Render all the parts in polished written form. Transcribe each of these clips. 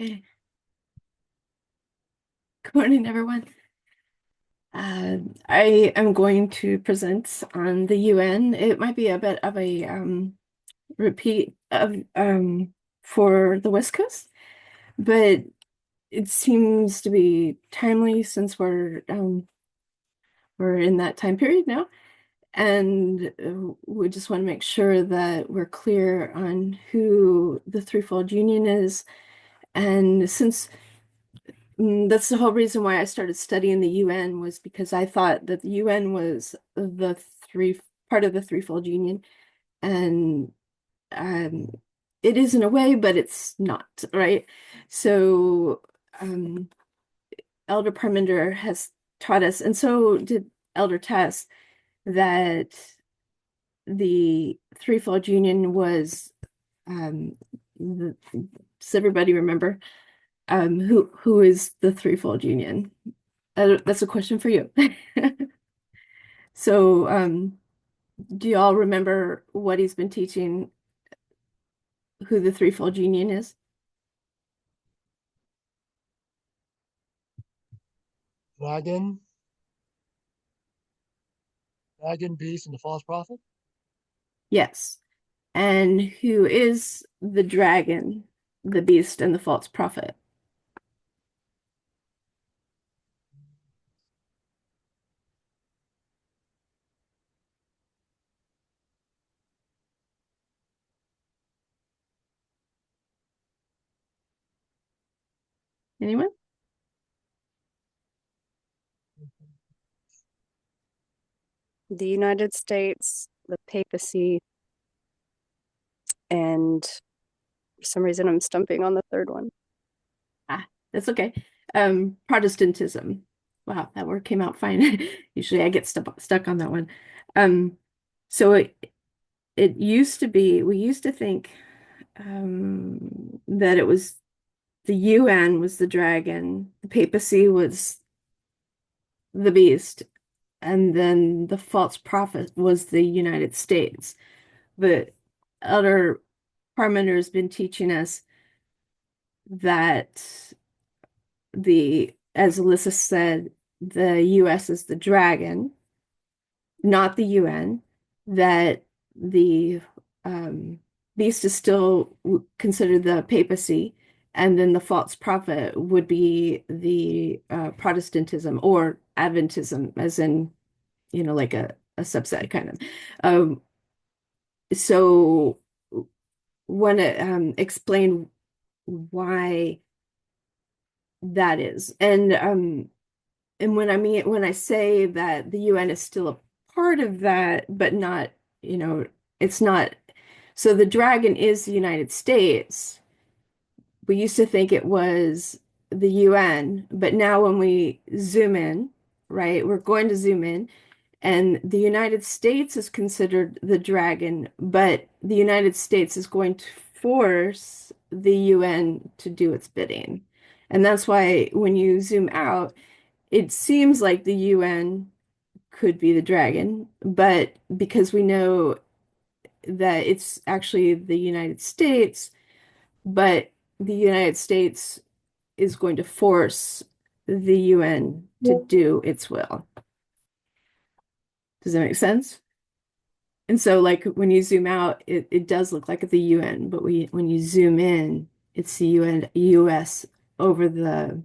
Okay. Good morning, everyone. I am going to present on the UN. It might be a bit of a repeat of for the West Coast, but it seems to be timely since we're in that time period now, and we just want to make sure that we're clear on who the threefold union is, and since that's the whole reason why I started studying the UN was because I thought that the UN was the three part of the threefold union, and um, it is in a way, but it's not, right? So um, Elder Parminder has taught us, and so did Elder Tess, that the threefold union was um, does everybody remember who is the threefold union? That's a question for you. So, do you all remember what he's been teaching, who the threefold union is? Dragon, dragon, beast, and the false prophet. Yes. And who is the dragon, the beast, and the false prophet? Anyone? The United States, the papacy, and for some reason I'm stumping on the third one. Ah, that's okay. Protestantism. Wow, that word came out fine. Usually I get stuck on that one. Um, so it used to be, we used to think that it was the UN was the dragon, the papacy was the beast, and then the false prophet was the United States. But Elder Parmenter has been teaching us that as Alyssa said, the US is the dragon, not the UN, that the um, beast is still considered the papacy, and then the false prophet would be the Protestantism or Adventism, as in, like a subset kind of. So want to explain why that is. And when I say that the UN is still a part of that, but not, it's not. So the dragon is the United States. We used to think it was the UN, but now when we zoom in, right, we're going to zoom in, and the United States is considered the dragon, but the United States is going to force the UN to do its bidding. And that's why when you zoom out, it seems like the UN could be the dragon, but because we know that it's actually the United States, but the United States is going to force the UN to do its will. Does that make sense? And so, like, when you zoom out, it does look like the UN, but when you zoom in, it's the US over the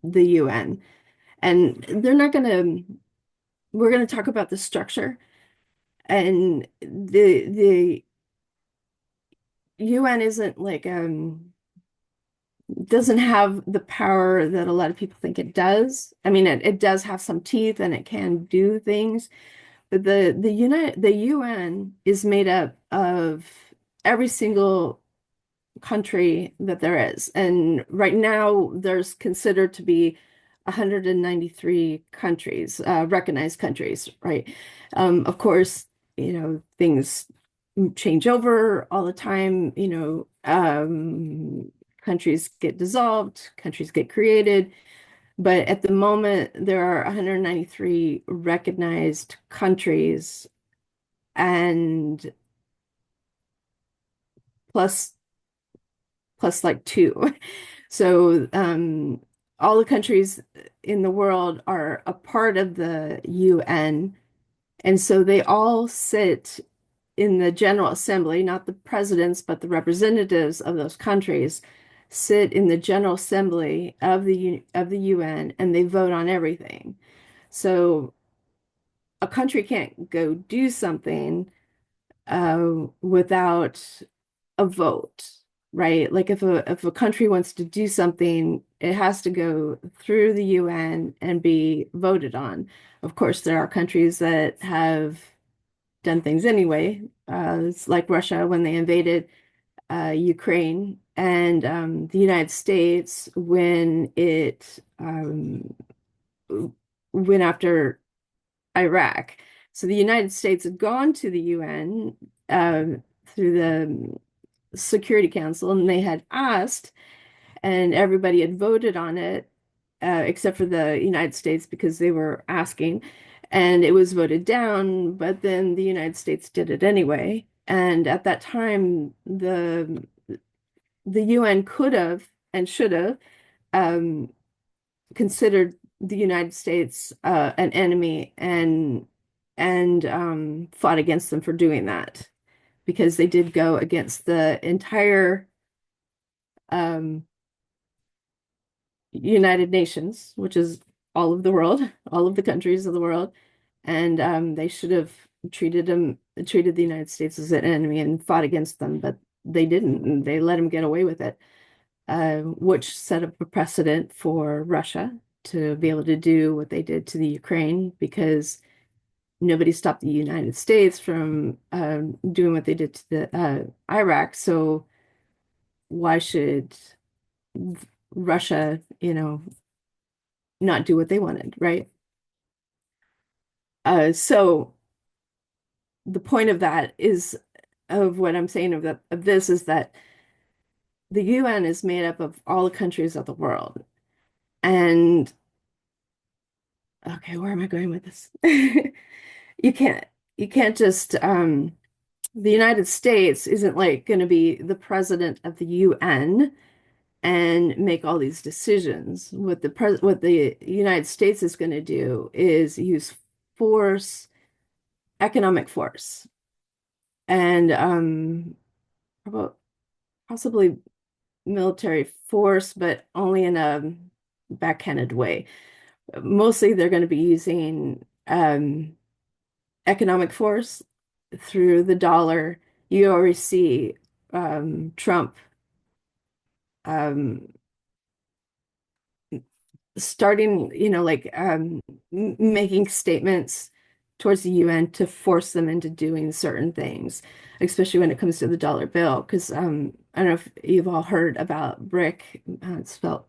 UN. And we're gonna talk about the structure, and the UN isn't like doesn't have the power that a lot of people think it does. I mean, it does have some teeth and it can do things, but the UN is made up of every single country that there is. And right now there's considered to be 193 countries, recognized countries, right? Of course, things change over all the time, countries get dissolved, countries get created. But at the moment, there are 193 recognized countries, and plus plus like two. So all the countries in the world are a part of the UN, and so they all sit in the General Assembly, not the presidents, but the representatives of those countries sit in the General Assembly of the UN, and they vote on everything. So a country can't go do something without a vote, right? Like if a country wants to do something, it has to go through the UN and be voted on. Of course, there are countries that have done things anyway. It's like Russia when they invaded Ukraine, and the United States when it went after Iraq. So the United States had gone to the UN through the Security Council, and they had asked, and everybody had voted on it, except for the United States because they were asking, and it was voted down. But then the United States did it anyway, and at that time, the UN could have and should have um, considered the United States an enemy and fought against them for doing that because they did go against the entire um, United Nations, which is all of the world, all of the countries of the world, and they should have treated the United States as an enemy and fought against them, but they didn't, and they let them get away with it, which set up a precedent for Russia to be able to do what they did to the Ukraine because nobody stopped the United States from doing what they did to the Iraq. So why should Russia, not do what they wanted, right? So the point of that is of what I'm saying of this is that the UN is made up of all the countries of the world. And okay, where am I going with this? You can't you can't just the United States isn't like going to be the president of the UN and make all these decisions. What the United States is going to do is use force, economic force, and possibly military force, but only in a backhanded way. Mostly, they're going to be using economic force through the dollar. You already see Trump um, starting, like making statements towards the UN to force them into doing certain things, especially when it comes to the dollar bill. Because I don't know if you've all heard about BRIC. It's spelled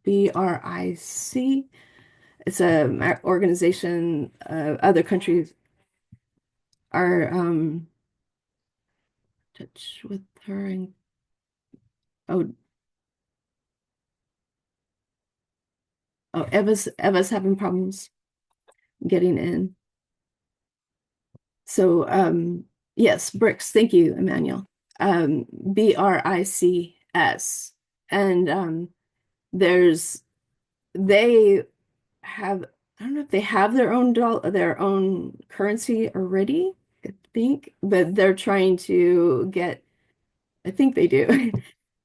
BRIC. It's a organization. Other countries are touch with her and oh Eva's having problems getting in. So, yes, BRICS. Thank you, Emmanuel. BRICS. And there's they have I don't know if they have their own currency already, I think, but they're trying to get I think they do,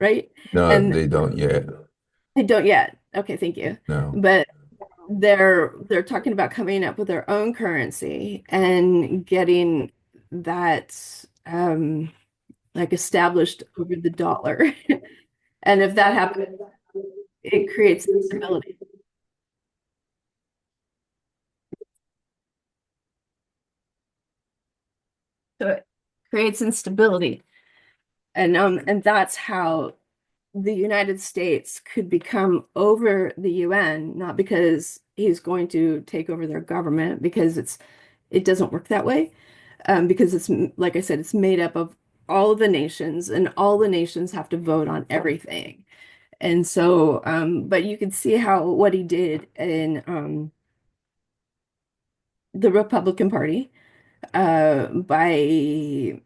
right? No, And they don't yet. they don't yet. Okay, thank you. No. But they're talking about coming up with their own currency and getting that like established over the dollar. And if that happens, it creates instability. So it creates instability. And that's how the United States could become over the UN, not because he's going to take over their government, because it doesn't work that way. Because it's like I said, it's made up of all of the nations, and all the nations have to vote on everything. And so, but you can see how what he did in the Republican Party by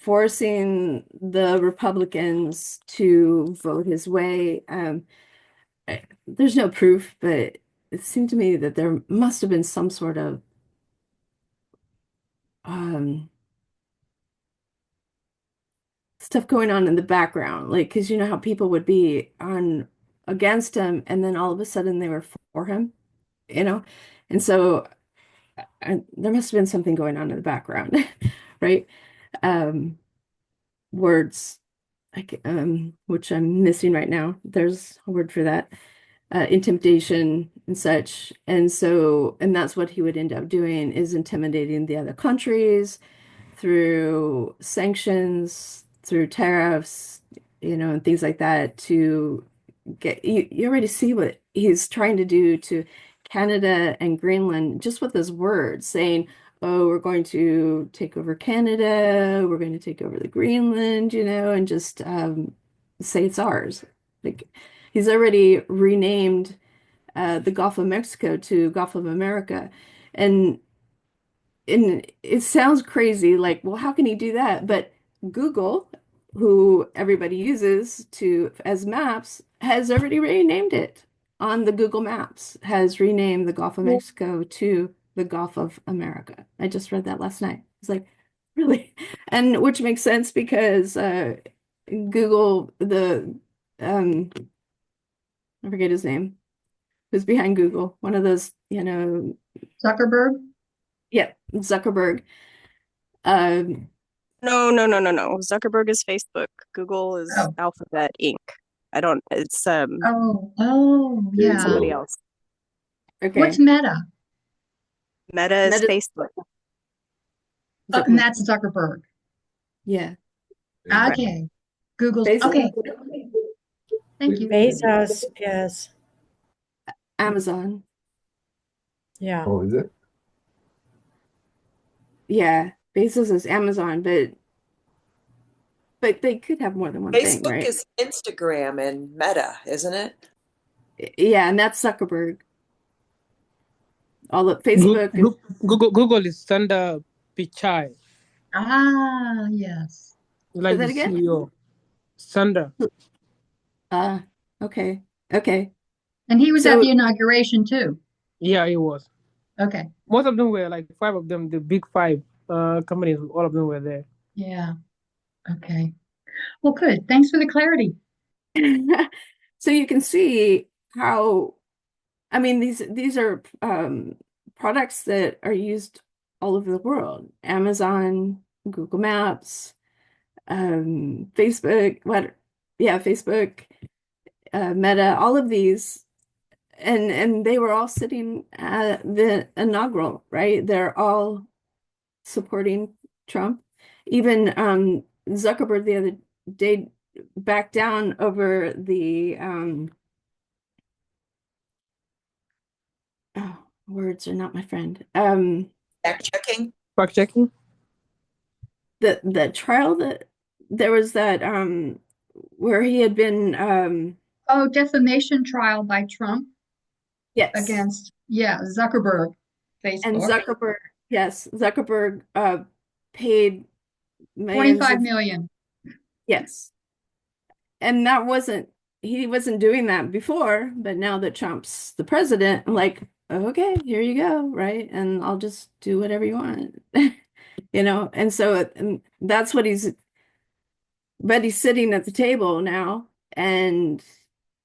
forcing the Republicans to vote his way. There's no proof, but it seemed to me that there must have been some sort of um, stuff going on in the background, like because you know how people would be on against him, and then all of a sudden they were for him, you know, and so there must have been something going on in the background, right? Um, words, like which I'm missing right now. There's a word for that. Intimidation and such. And so, and that's what he would end up doing is intimidating the other countries through sanctions, through tariffs, you know, and things like that to get you already see what he's trying to do to Canada and Greenland just with his words saying, oh, we're going to take over Canada, we're going to take over the Greenland, you know, and just say it's ours. Like he's already renamed the Gulf of Mexico to Gulf of America. And it sounds crazy, like, well, how can he do that? But Google, who everybody uses to as maps, has already renamed it on the Google Maps, has renamed the Gulf of Well, Mexico to the Gulf of America. I just read that last night. It's like, really? And which makes sense because Google, um, I forget his name, who's behind Google, one of those, you know, Zuckerberg? yeah, Zuckerberg. Um, No, no, no, no, no. Zuckerberg is Facebook. Google is Oh, Alphabet Inc. I don't, it's yeah. somebody Google. else. What's okay. Meta? Meta is Meta Facebook. And Zuckerberg. that's Zuckerberg. Yeah. Right. Okay. Google's Facebook, okay. Thank you. Bezos is, Amazon. yeah. Oh, is it? Yeah. Bezos is Amazon, but they could have more than one thing, Facebook right? is Instagram and Meta, isn't it? Yeah, and that's Zuckerberg. All of Gu- Facebook is Gu- Google is Sundar Pichai, Ah, yes. say like the that again? CEO. Sundar. Uh, okay. Okay. And he was at So the inauguration too. Yeah, it was. Okay. Most of them were like five of them, the big five companies, all of them were there. Yeah. Okay. Well, good. Thanks for the clarity. so you can see how I mean these are products that are used all over the world. Amazon, Google Maps, Facebook, Facebook, Meta, all of these, and they were all sitting at the inaugural, right? They're all supporting Trump. Even Zuckerberg the other day backed down over the oh, words are not my friend. Fact checking. Fact checking. The trial that there was that where he had been Oh, defamation trial by Trump yes. against, yeah, Zuckerberg, And Facebook. Zuckerberg, yes, Zuckerberg paid millions 25 of million. yes. And that wasn't he wasn't doing that before, but now that Trump's the president, I'm like, okay, here you go, right? And I'll just do whatever you want. You know, and so and that's what but he's sitting at the table now, and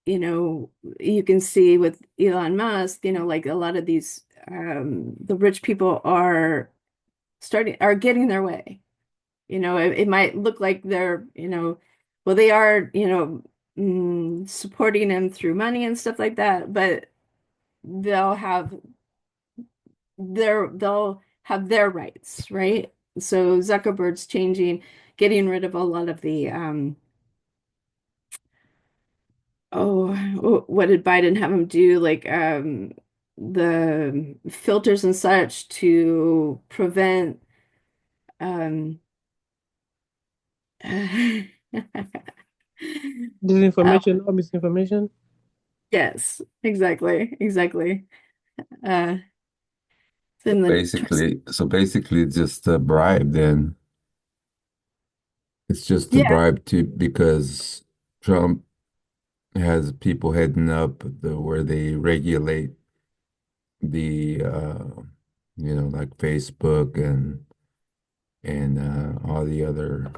you know, you can see with Elon Musk, you know, like a lot of these the rich people are getting their way. You know, it might look like they're, you know, well, they are, you know, supporting him through money and stuff like that, but they'll have they'll have their rights, right? So Zuckerberg's changing, getting rid of a lot of the what did Biden have him do? Like the filters and such to prevent um uh, Disinformation or misinformation. yes, exactly. Uh, it's So in the trust. basically, so basically, just a bribe then. It's just a Yeah. bribe to because Trump has people heading up where they regulate the like Facebook and all the other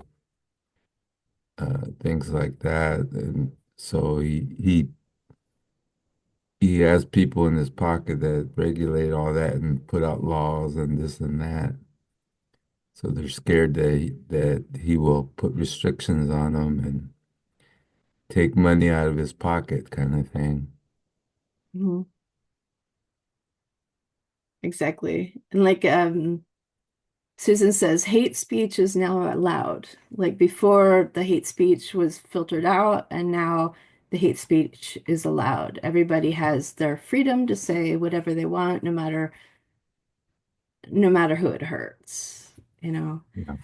things like that. And so he has people in his pocket that regulate all that and put out laws and this and that. So they're scared that he will put restrictions on them and take money out of his pocket kind of thing. Mhm. Exactly. And like Susan says, hate speech is now allowed. Like before, the hate speech was filtered out, and now the hate speech is allowed. Everybody has their freedom to say whatever they want, no matter who it hurts. You know, Yeah.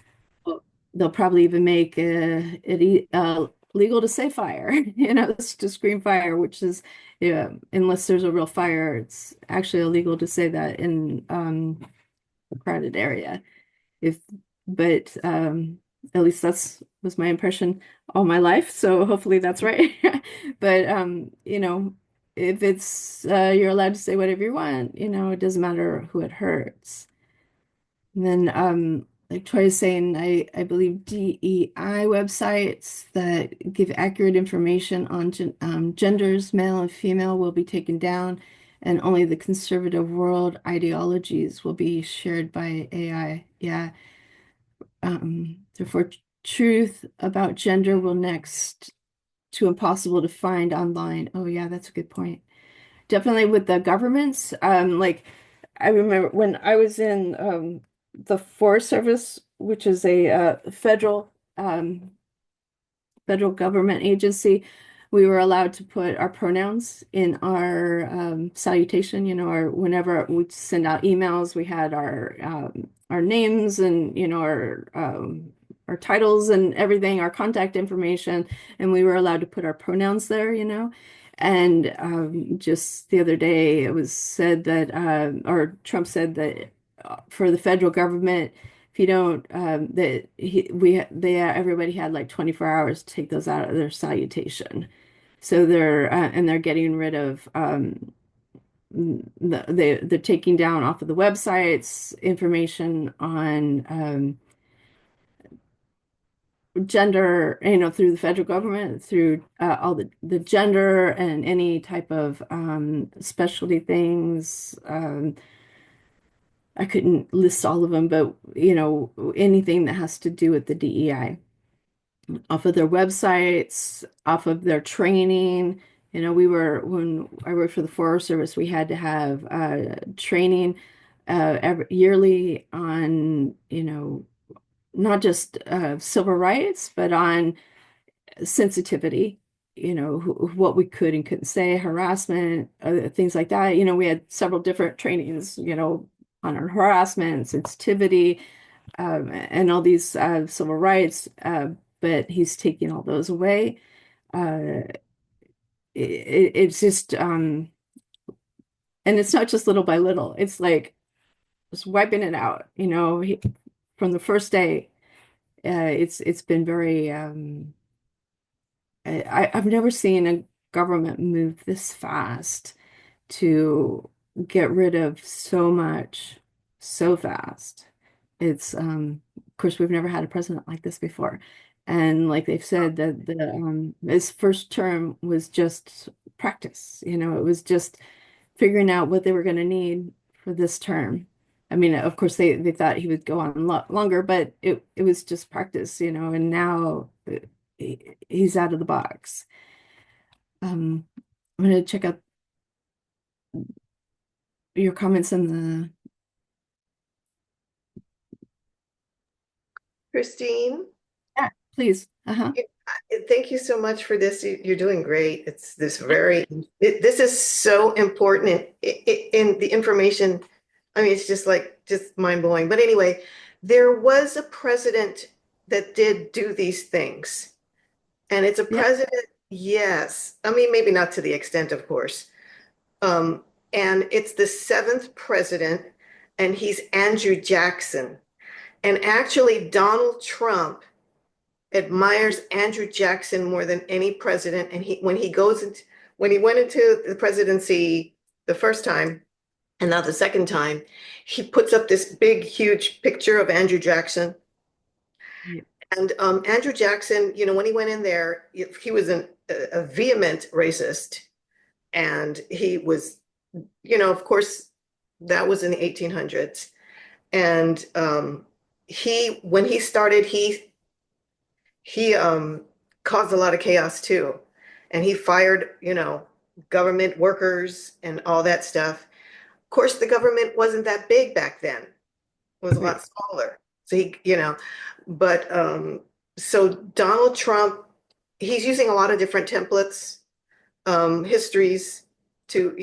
they'll probably even make it legal to say fire. To scream fire, which is, yeah, unless there's a real fire, it's actually illegal to say that in a crowded area. If but At least that's was my impression all my life, so hopefully that's right. But if it's you're allowed to say whatever you want, it doesn't matter who it hurts. And then like Troy is saying, I believe DEI websites that give accurate information on genders, male and female, will be taken down, and only the conservative world ideologies will be shared by AI. Yeah. Therefore, truth about gender will next to impossible to find online. Oh, yeah, that's a good point. Definitely with the governments. Like I remember when I was in the Forest Service, which is a federal government agency, we were allowed to put our pronouns in our salutation, or whenever we send out emails, we had our names and our titles and everything, our contact information, and we were allowed to put our pronouns there. And just the other day, it was said that, or Trump said that for the federal government, if you don't, that everybody had like 24 hours to take those out of their salutation. So they're getting rid of they're taking down off of the websites information on gender, through the federal government, through all the gender and any type of specialty things. I couldn't list all of them, but anything that has to do with the DEI off of their websites, off of their training. When I worked for the Forest Service, we had to have training yearly on, not just civil rights, but on sensitivity, what we could and couldn't say, harassment, things like that. We had several different trainings, on our harassment, sensitivity, and all these civil rights, but he's taking all those away. Uh, it's just, and it's not just little by little. It's like just wiping it out. From the first day, it's been very. I've never seen a government move this fast to get rid of so much so fast. It's of course we've never had a president like this before. And like they've said that his first term was just practice. It was just figuring out what they were going to need for this term. I mean, of course they thought he would go on a lot longer, but it was just practice, and now he's out of the box. I'm going to check out your comments in the. Christine, Yeah, please. Uh-huh. thank you so much for this. You're doing great. It's this is so important in the information. I mean, it's just mind blowing. But anyway, there was a president that did do these things. And it's a Yeah. president, yes. I mean, maybe not to the extent, of course. And it's the seventh president, and he's Andrew Jackson. And actually, Donald Trump admires Andrew Jackson more than any president. And when he went into the presidency the first time and now the second time, he puts up this big, huge picture of Andrew Jackson. Yeah. And Andrew Jackson, when he went in there, he was a vehement racist. And he was, of course, that was in the 1800s. And when he started, he caused a lot of chaos too. And he fired, government workers and all that stuff. Of course, the government wasn't that big back then. It was a lot smaller. So but so Donald Trump, he's using a lot of different templates, histories to,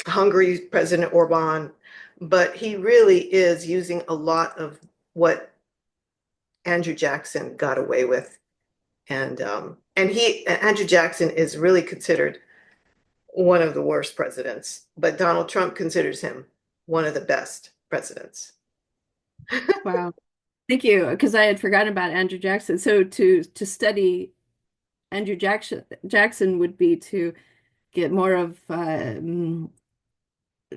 Hungary's President Orban, but he really is using a lot of what Andrew Jackson got away with. And Andrew Jackson is really considered one of the worst presidents, but Donald Trump considers him one of the best presidents. Wow. Thank you, because I had forgotten about Andrew Jackson. So to study Andrew Jackson would be to get more of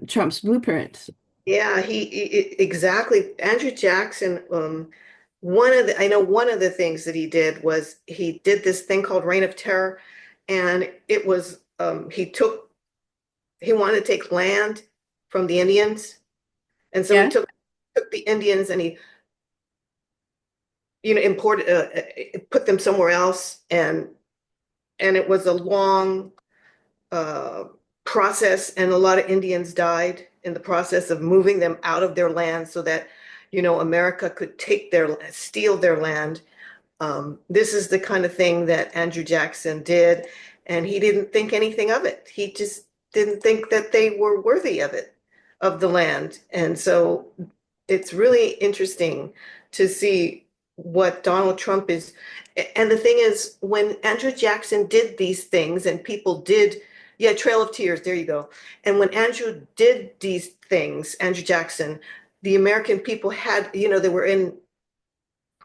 Trump's blueprint. Yeah, exactly. Andrew Jackson, I know one of the things that he did was he did this thing called Reign of Terror, and it was he wanted to take land from the Indians, and so Yeah. he took the Indians and he imported put them somewhere else, and it was a long process, and a lot of Indians died in the process of moving them out of their land so that America could steal their land. This is the kind of thing that Andrew Jackson did, and he didn't think anything of it. He just didn't think that they were worthy of it, of the land. And so it's really interesting to see what Donald Trump is. And the thing is, when Andrew Jackson did these things and people did, yeah, Trail of Tears, there you go. And when Andrew did these things, Andrew Jackson, the American people they were in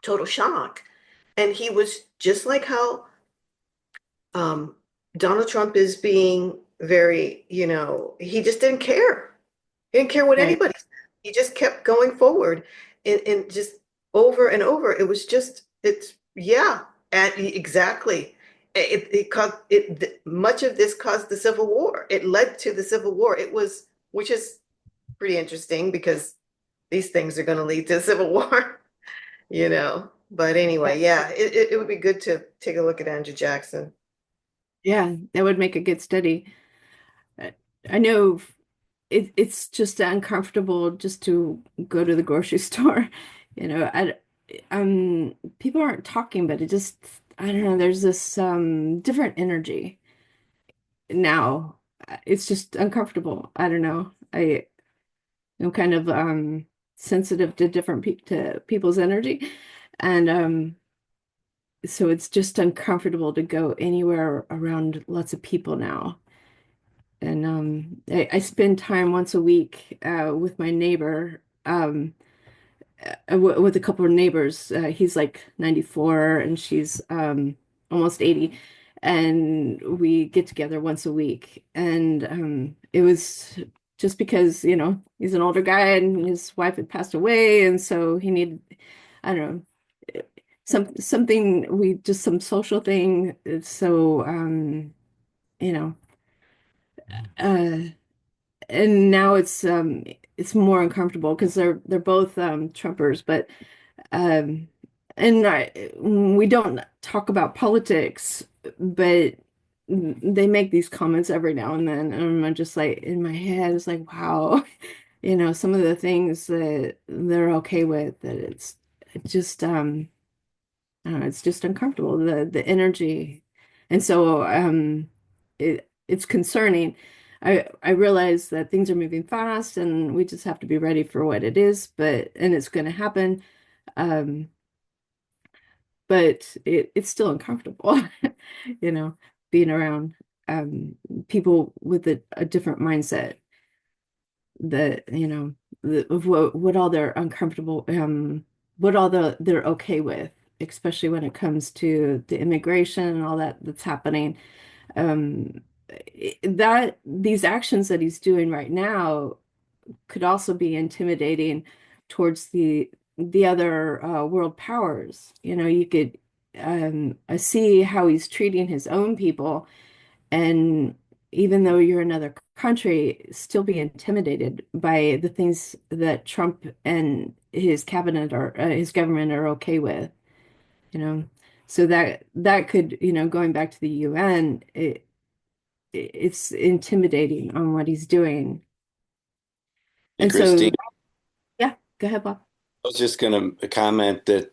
total shock. And he was just like how Donald Trump is being very, he just didn't care. He didn't care what Right. anybody said. He just kept going forward and just over and over. Yeah, exactly. Much of this caused the Civil War. It led to the Civil War. Which is pretty interesting because these things are going to lead to a Civil War, But anyway, yeah, it would be good to take a look at Andrew Jackson. Yeah, that would make a good study. I know it's just uncomfortable just to go to the grocery store. People aren't talking, but I don't know, there's this different energy now. It's just uncomfortable. I don't know. I'm kind of sensitive to to people's energy. And so it's just uncomfortable to go anywhere around lots of people now. And I spend time once a week with my neighbor, with a couple of neighbors. He's like 94 and she's almost 80. And we get together once a week. And it was just because, he's an older guy and his wife had passed away. And so he needed, I don't know, some social thing. So, you know, uh, and now it's more uncomfortable because they're both Trumpers, but um we don't talk about politics, but they make these comments every now and then, and I'm just like in my head it's like wow, some of the things that they're okay with, that it just I don't know, it's just uncomfortable, the energy. And so it's concerning. I realize that things are moving fast and we just have to be ready for what it is, and it's going to happen. Um, but it's still uncomfortable, you know, being around people with a different mindset, that, of what all their uncomfortable they're okay with, especially when it comes to the immigration and all that's happening. Um, that these actions that he's doing right now could also be intimidating towards the other world powers. You know, you could see how he's treating his own people, and even though you're another country, still be intimidated by the things that Trump and his cabinet or his government are okay with, you know. So that could, going back to the UN, it's intimidating on what he's doing. Hey, And so, Christine, yeah, go ahead, Bob. I was just going to comment that,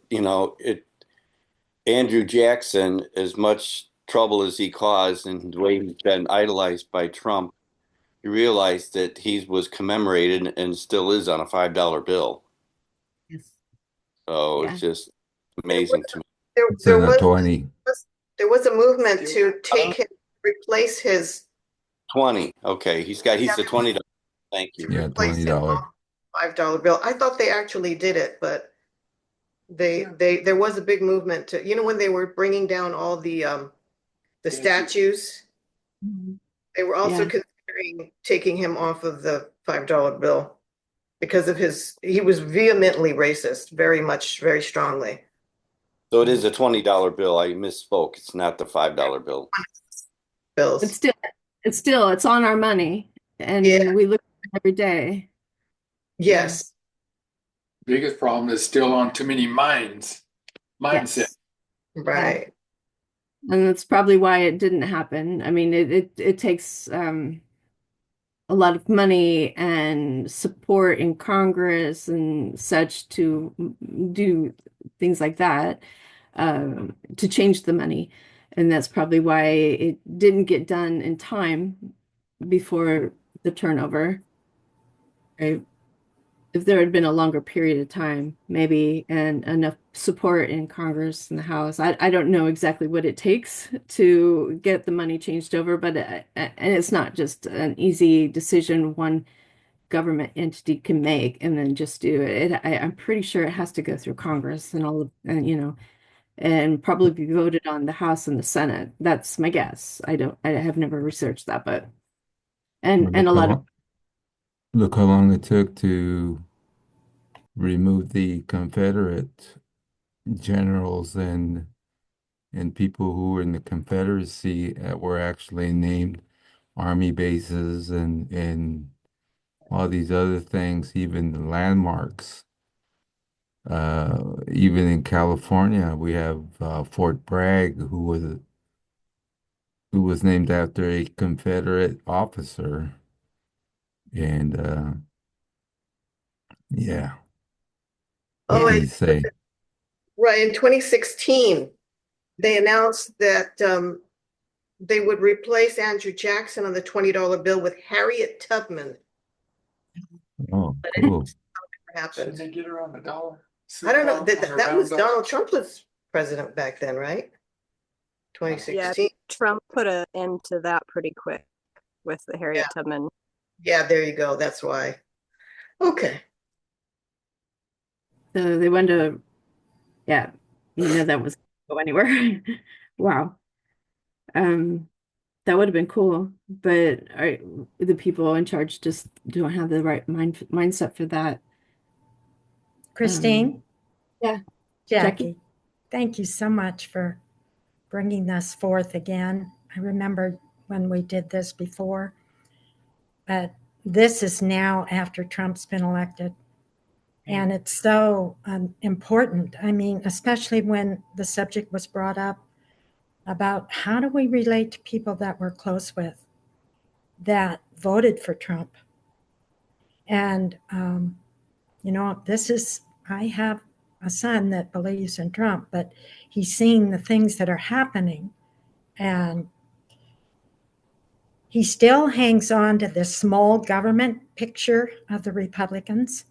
Andrew Jackson, as much trouble as he caused and the way he's been idolized by Trump, you realize that he was commemorated and still is on a $5 bill. Yes. So Yeah. it's just amazing to me. It's in a 20. There was a movement to take him, replace his 20. Okay. He's the $20. Thank you. Yeah, replace him $20. off $5 bill. I thought they actually did it, but there was a big movement to, when they were bringing down all the statues, they were also Yeah. considering taking him off of the $5 bill because of he was vehemently racist, very strongly. So it is a $20 bill. I misspoke. It's not the $5 bill. Bills. It's on our money, and Yeah. we look at it every day. Yes. Biggest problem is still on too many mindset. Yes. Right. And that's probably why it didn't happen. I mean, it takes a lot of money and support in Congress and such to do things like that, to change the money. And that's probably why it didn't get done in time before the turnover. Right? If there had been a longer period of time, maybe, and enough support in Congress and the House. I don't know exactly what it takes to get the money changed over, but and it's not just an easy decision one government entity can make and then just do it. I'm pretty sure it has to go through Congress and all of, and probably be voted on the House and the Senate. That's my guess. I have never researched that, but and Look a how lot of long, look how long it took to remove the Confederate generals and people who were in the Confederacy were actually named army bases and all these other things, even the landmarks. Even in California, we have Fort Bragg, who was named after a Confederate officer. And yeah, what Oh, can yeah. you say? right. In 2016, they announced that they would replace Andrew Jackson on the $20 bill with Harriet Tubman. Oh, But cool. it never Shouldn't happened. they get her on the dollar? I don't know. Sit down on her That was round Donald Trump was president back then, right? Yeah, 2016. Trump put an end to that pretty quick with the Harriet Tubman. Yeah, there you go. That's why. Okay. So they went to, yeah, that was go anywhere. Wow. Um, that would have been cool, but the people in charge just don't have the right mindset for that. Christine? Yeah. Jackie, thank you so much for bringing this forth again. I remember when we did this before, but this is now after Trump's been elected. And it's so important. I mean, especially when the subject was brought up about how do we relate to people that we're close with that voted for Trump. And, I have a son that believes in Trump, but he's seeing the things that are happening. And he still hangs on to this small government picture of the Republicans.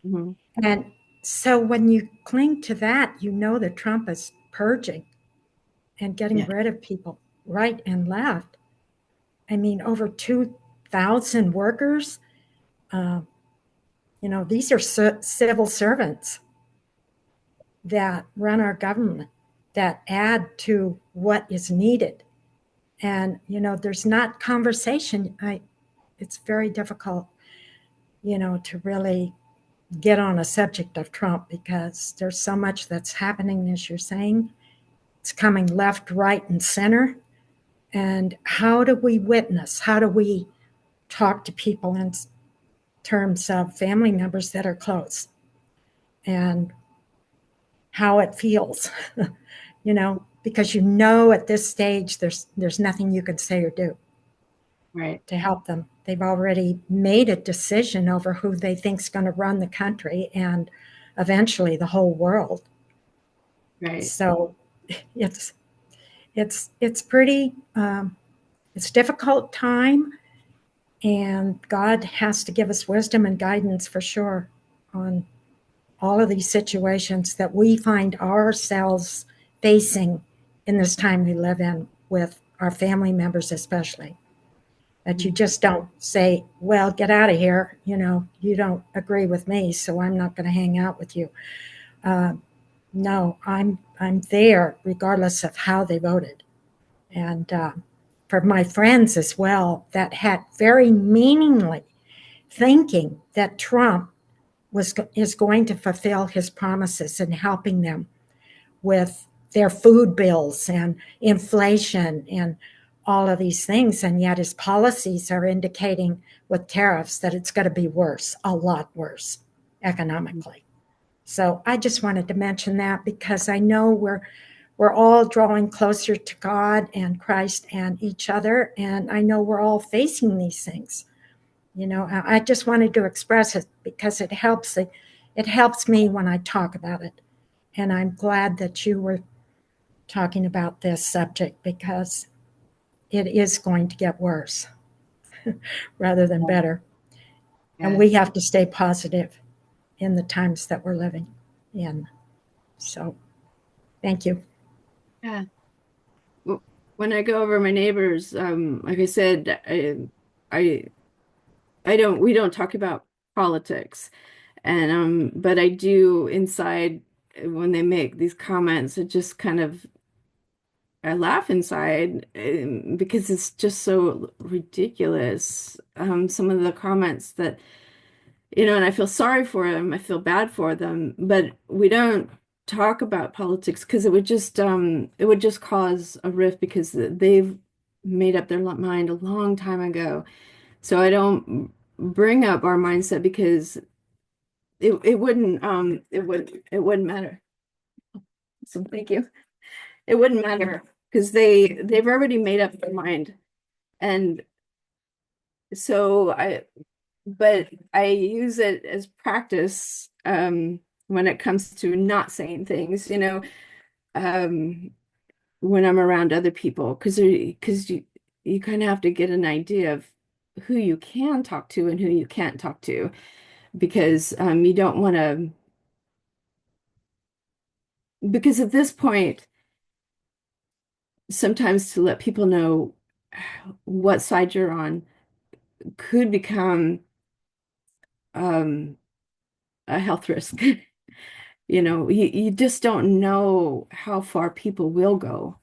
Mm-hmm. And so when you cling to that, that Trump is purging and getting rid of people right and left. I mean, over 2,000 workers. These are civil servants that run our government that add to what is needed. And, there's not conversation. It's very difficult, to really get on a subject of Trump because there's so much that's happening, as you're saying. It's coming left, right, and center. And how do we witness? How do we talk to people in terms of family members that are close and how it feels, because at this stage there's nothing you can say or do Right. to help them. They've already made a decision over who they think's going to run the country and eventually the whole world. Right. So it's pretty it's difficult time, and God has to give us wisdom and guidance for sure on all of these situations that we find ourselves facing in this time we live in with our family members, especially. That you just don't say, well, get out of here. You don't agree with me, so I'm not going to hang out with you. No, I'm there regardless of how they voted. And for my friends as well that had very meaningly thinking that Trump is going to fulfill his promises in helping them with their food bills and inflation and all of these things. And yet his policies are indicating with tariffs that it's going to be worse, a lot worse economically. So I just wanted to mention that because I know we're all drawing closer to God and Christ and each other. And I know we're all facing these things. I just wanted to express it because it helps me when I talk about it. And I'm glad that you were talking about this subject because it is going to get worse rather than better. And we have to stay positive in the times that we're living in. So thank you. Yeah. When I go over my neighbors, like I said, we don't talk about politics. And but I do inside when they make these comments, it just kind of I laugh inside because it's just so ridiculous. Some of the comments that, and I feel sorry for them, I feel bad for them, but we don't talk about politics because it would just cause a rift because they've made up their mind a long time ago. So I don't bring up our mindset because it wouldn't matter. So thank you. It wouldn't matter because they've already made up their mind. And so but I use it as practice when it comes to not saying things, when I'm around other people, because you kind of have to get an idea of who you can talk to and who you can't talk to, because you don't want to, because at this point, sometimes to let people know what side you're on could become a health risk. You just don't know how far people will go,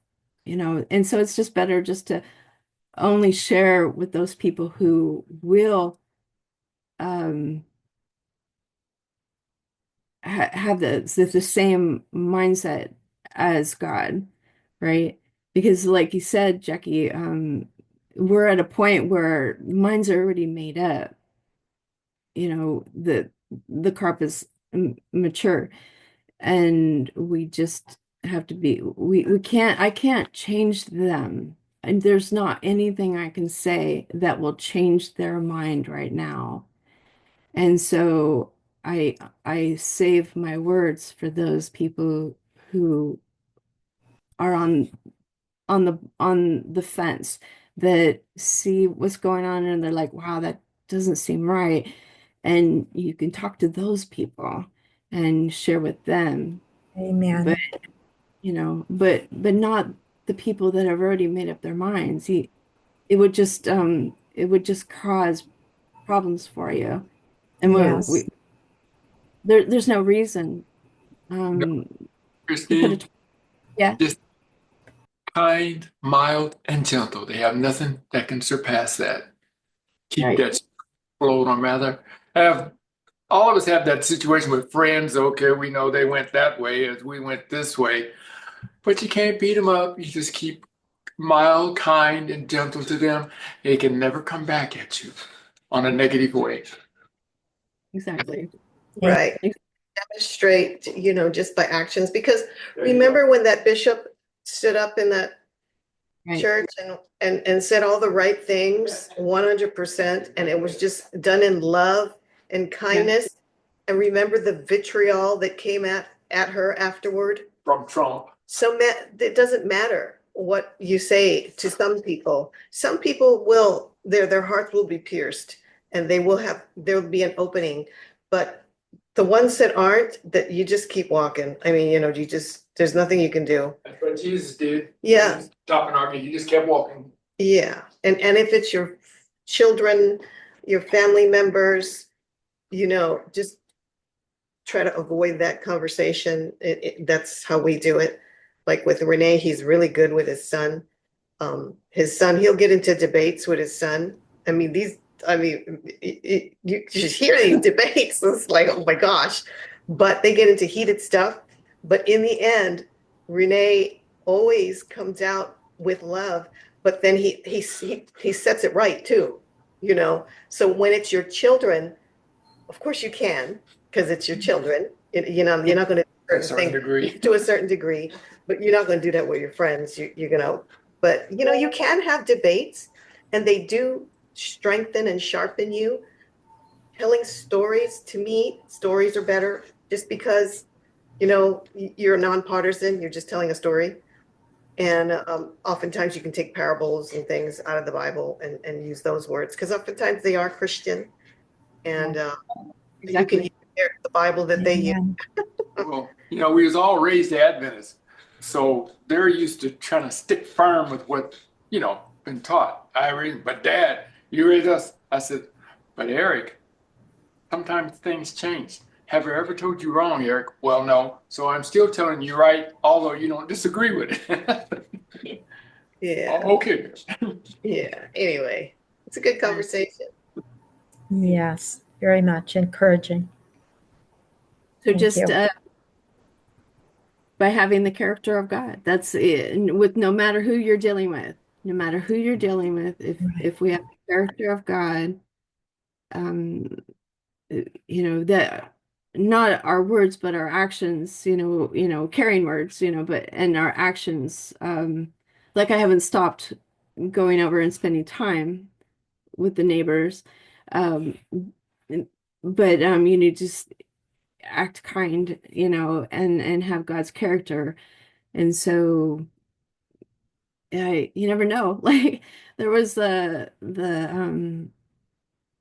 and so it's just better just to only share with those people who will um, have the same mindset as God, right? Because like you said, Jackie, we're at a point where minds are already made up. The crop is mature, and we just have to be we can't I can't change them, and there's not anything I can say that will change their mind right now. And so I I save my words for those people who are on the fence, that see what's going on and they're like, wow, that doesn't seem right. And you can talk to those people and share with them. Amen. But but not the people that have already made up their minds. It would just cause problems for you. And Yes. there's no reason. Um, Christine, Yeah. just kind, mild, and gentle. They have nothing that can surpass that. Keep Right. that flow, no matter. Have all of us have that situation with friends. Okay, we know they went that way as we went this way, but you can't beat them up. You just keep mild, kind, and gentle to them. They can never come back at you on a negative way. Exactly. Right. Demonstrate, just by actions. Because remember when that bishop stood up in that Right. church and said all the right things 100%, and it was just done in love and kindness. And remember the vitriol that came at her afterward From Trump. So it doesn't matter what you say to some people. Some people will, their hearts will be pierced, and there'll be an opening. But the ones that aren't, that you just keep walking. I mean, there's nothing you can do. That's what Jesus did. Yeah. He was stopping army. He just kept walking. Yeah. And if it's your children, your family members, just try to avoid that conversation. That's how we do it. Like with Renee, he's really good with his son. He'll get into debates with his son. I mean, you should hear these debates. It's like, oh my gosh. But they get into heated stuff. But in the end, Renee always comes out with love. But then he sets it right too, So when it's your children, of course you can, because it's your children. You're not going to to a certain degree, but you're not going to do that with your friends. You're going to, but you can have debates, and they do strengthen and sharpen you. Telling stories, to me, stories are better, just because you're nonpartisan. You're just telling a story, and oftentimes you can take parables and things out of the Bible and use those words, because oftentimes they are Christian, and you can use the Bible that they use. Well, we was all raised Adventists, so they're used to trying to stick firm with what, been taught. But Dad, you raised us. I said, but Eric, sometimes things change. Have I ever told you wrong, Eric? Well, no. So I'm still telling you right, although you don't disagree with it. Yeah. Okay. Yeah. Anyway, it's a good conversation. Yes, very much encouraging. So Thank just you. by having the character of God, that's it. With no matter who you're dealing with, if we have the character of God, that not our words but our actions, carrying words, and our actions, like I haven't stopped going over and spending time with the neighbors, um, but just act kind, and have God's character. And so you never know. Like there was the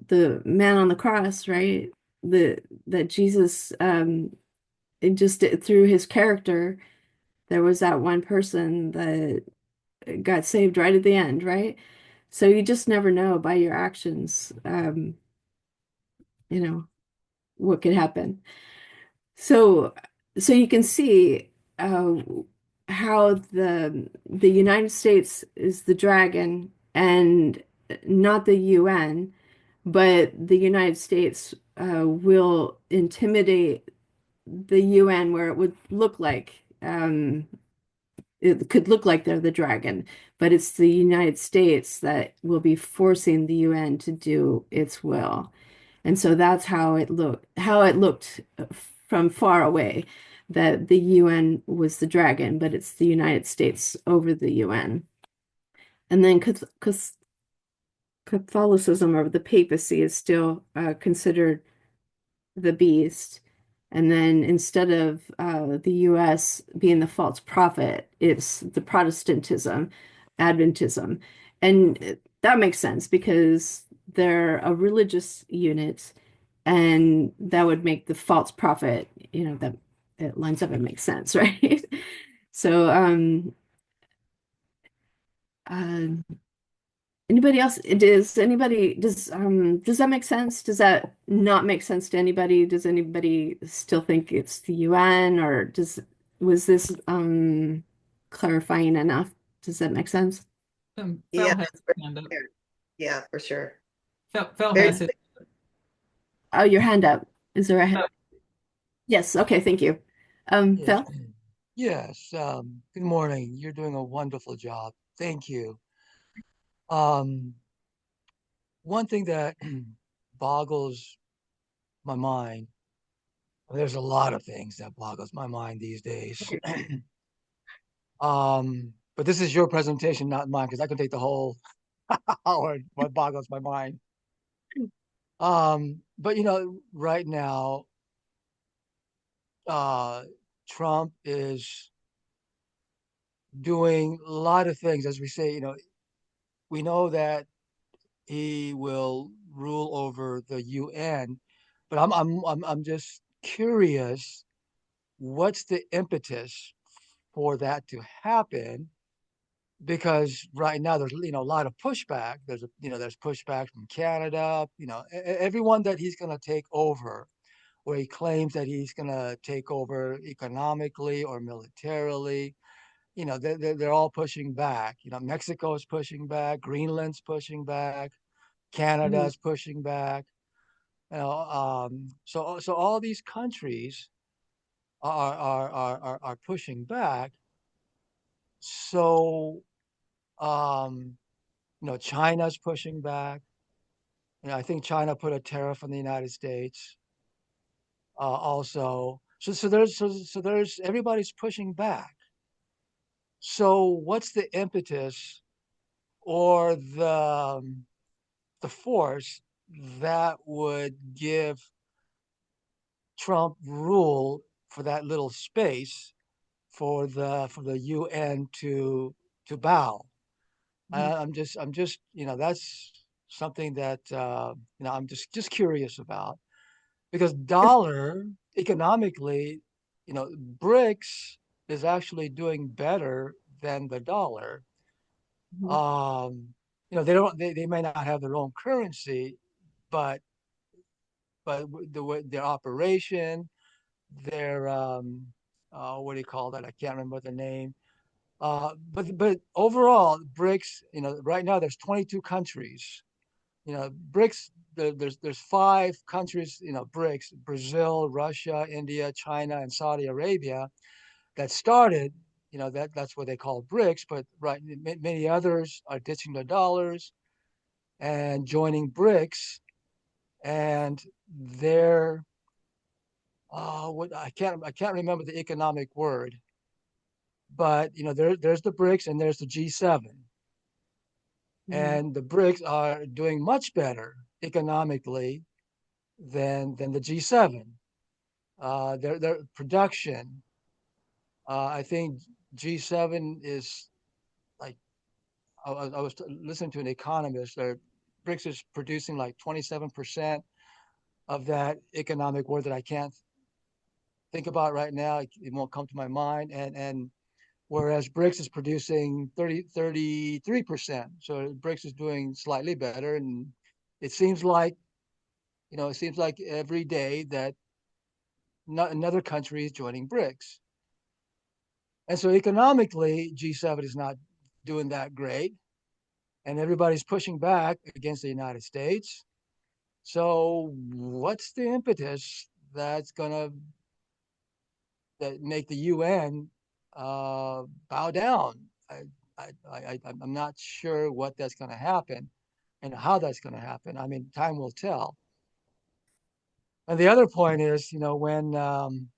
man on the cross, right? That Jesus, just through his character, there was that one person that got saved right at the end, right? So you just never know by your actions, what could happen. So you can see how the United States is the dragon and not the UN, but the United States will intimidate the UN where it would look like it could look like they're the dragon, but it's the United States that will be forcing the UN to do its will. And so that's how it looked from far away, that the UN was the dragon, but it's the United States over the UN. And then Catholicism, or the papacy, is still considered the beast. And then instead of the US being the false prophet, it's the Protestantism, Adventism. And that makes sense because they're a religious unit, and that would make the false prophet, that it lines up and makes sense, right? So, uh, anybody else? Does that make sense? Does that not make sense to anybody? Does anybody still think it's the UN, or Was this clarifying enough? Does that make sense? Phil Yeah, has it's his hand up. yeah, for sure. Phil Very has his. Oh, your hand up. Is there a hand? Oh. Yes. Okay. Thank you. Yeah. Phil? Yes. Good morning. You're doing a wonderful job. Thank you. Um, One thing that boggles my mind, well, there's a lot of things that boggles my mind these days. But this is your presentation, not mine, because I can take the whole hour, what boggles my mind. But right now, Trump is doing a lot of things. As we say, we know that he will rule over the UN, but I'm just curious, what's the impetus for that to happen? Because right now there's a lot of pushback. There's pushback from Canada. Everyone that he's going to take over, or he claims that he's going to take over economically or militarily. They're all pushing back. Mexico is pushing back, Greenland's pushing back, Canada's pushing back. So all these countries are pushing back. So China's pushing back. I think China put a tariff on the United States also. So there's everybody's pushing back. So what's the impetus or the force that would give Trump rule for that little space for the UN to bow? I'm just that's something that I'm just curious about, because dollar economically, BRICS is actually doing better than the dollar. Um, they may not have their own currency, but their operation, their what do you call that? I can't remember the name. But overall, BRICS, right now there's 22 countries. BRICS, there's 5 countries, BRICS: Brazil, Russia, India, China, and Saudi Arabia, that started. That's what they call BRICS. But right, many others are ditching their dollars and joining BRICS, and they're what I can't remember the economic word, but there's the BRICS and there's the G7. And the BRICS are doing much better economically than the G7. Their production, I think G7 is like, I was listening to an economist. Their BRICS is producing like 27% of that economic word that I can't think about right now. It won't come to my mind. And whereas BRICS is producing 33%. So BRICS is doing slightly better. And it seems like, every day that another country is joining BRICS. And so economically, G7 is not doing that great. And everybody's pushing back against the United States. So what's the impetus that's going to make the UN bow down? I'm not sure what that's going to happen and how that's going to happen. I mean, time will tell. And the other point is, when Ellen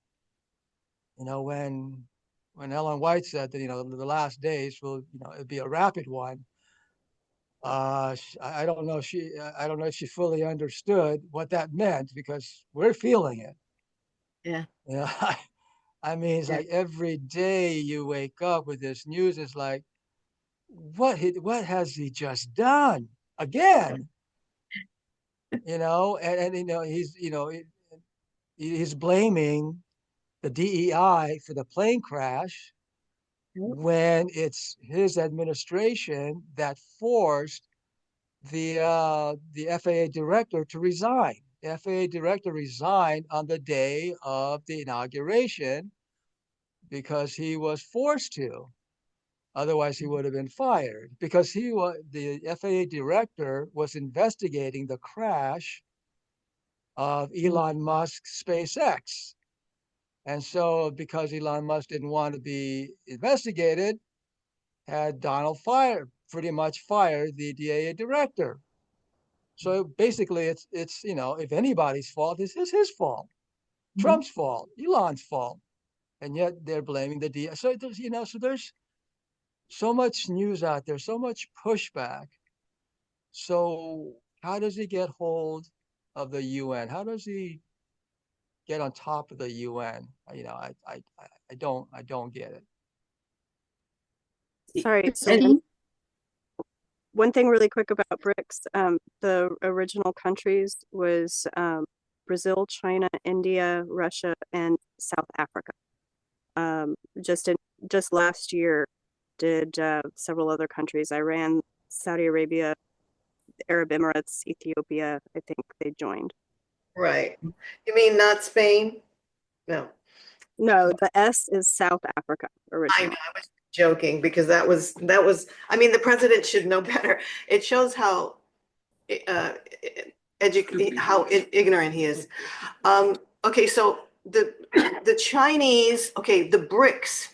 White said that, the last days will, it'd be a rapid one. I don't know if she fully understood what that meant, because we're feeling it. Yeah. I mean, it's like every day you wake up with this news. It's like, what has he just done again? He's blaming the DEI for the plane crash, when it's his administration that forced the FAA director to resign. The FAA director resigned on the day of the inauguration because he was forced to. Otherwise, he would have been fired because the FAA director was investigating the crash of Elon Musk's SpaceX. And so because Elon Musk didn't want to be investigated, had Donald pretty much fired the DAA director. So basically it's if anybody's fault, it's his fault, Trump's fault, Elon's fault. And yet they're blaming the DAA. So there's so much news out there, so much pushback. So how does he get hold of the UN? How does he get on top of the UN? I don't get it. Sorry. So Christine? one thing really quick about BRICS, the original countries was Brazil, China, India, Russia, and South Africa. Just last year, did several other countries, Iran, Saudi Arabia, Arab Emirates, Ethiopia, I think they joined. Right. You mean not Spain? No. No, the S is South Africa I originally. was joking because that was, I mean, the president should know better. It shows how ignorant he is. Okay, so the Chinese, okay, the BRICS,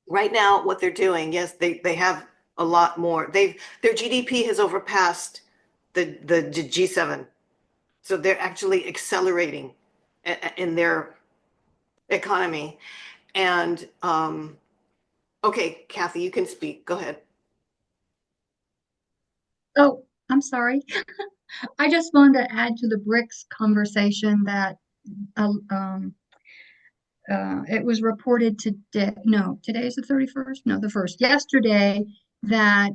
right now what they're doing, yes, they have a lot more. Their GDP has overpassed the G7. So they're actually accelerating in their economy. And okay, Kathy, you can speak. Go ahead. Oh, I'm sorry. I just wanted to add to the BRICS conversation that it was reported today. No, today's the 31st. No, the 1st. Yesterday, that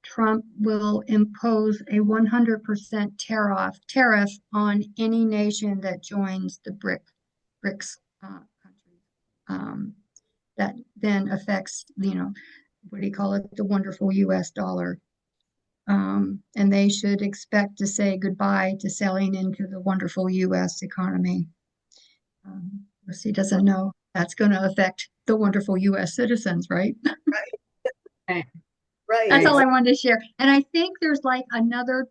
Trump will impose a 100% tariff on any nation that joins the BRICS countries. That then affects, what do you call it? The wonderful U.S. dollar. And they should expect to say goodbye to selling into the wonderful U.S. economy. He doesn't know that's going to affect the wonderful U.S. citizens, right? Right. Right. That's all I wanted to share. And I think there's like another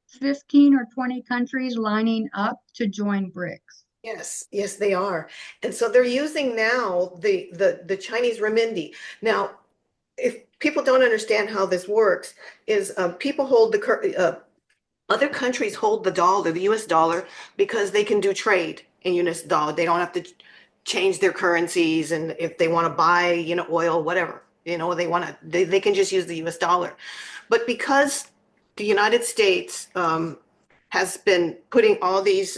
15 or 20 countries lining up to join BRICS. Yes, they are. And so they're using now the Chinese renminbi. Now, if people don't understand how this works, is people hold other countries hold the dollar, the US dollar, because they can do trade in US dollar. They don't have to change their currencies, and if they want to buy, oil, whatever, they can just use the US dollar. But because the United States has been putting all these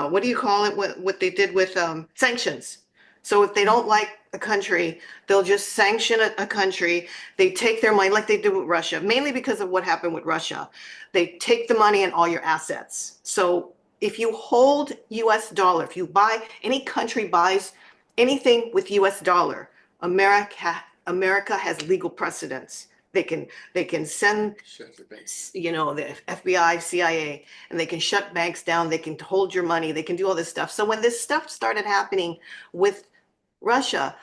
what do you call it? What they did with sanctions. So if they don't like a country, they'll just sanction a country. They take their money like they did with Russia, mainly because of what happened with Russia. They take the money and all your assets. So if you hold US dollar, if you buy, any country buys anything with US dollar, America has legal precedence. They can send, the FBI, CIA, and they can shut banks down. They can hold your money. They can do all this stuff. So when this stuff started happening with Russia,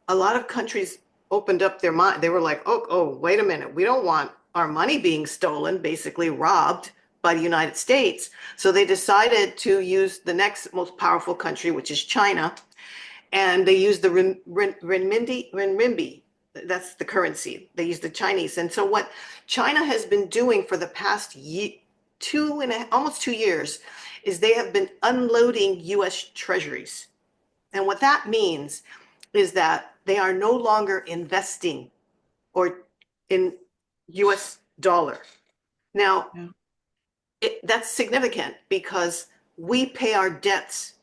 a lot of countries opened up their mind. They were like, oh, wait a minute. We don't want our money being stolen, basically robbed by the United States. So they decided to use the next most powerful country, which is China. And they used the renminbi. That's the currency. They use the Chinese. And so what China has been doing for the past almost 2 years is they have been unloading US treasuries. And what that means is that they are no longer investing or in US dollar. Now, that's significant because we pay our debts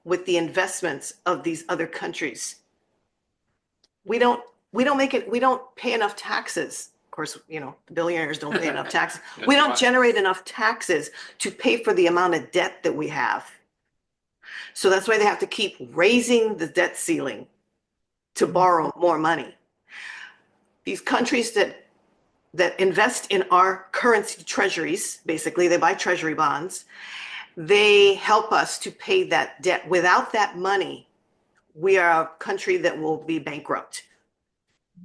with the investments of these other countries. We don't pay enough taxes. Of course, the billionaires don't pay enough taxes. We don't generate enough taxes to pay for the amount of debt that we have. So that's why they have to keep raising the debt ceiling to borrow more money. These countries that invest in our currency treasuries, basically, they buy treasury bonds, they help us to pay that debt. Without that money, we are a country that will be bankrupt.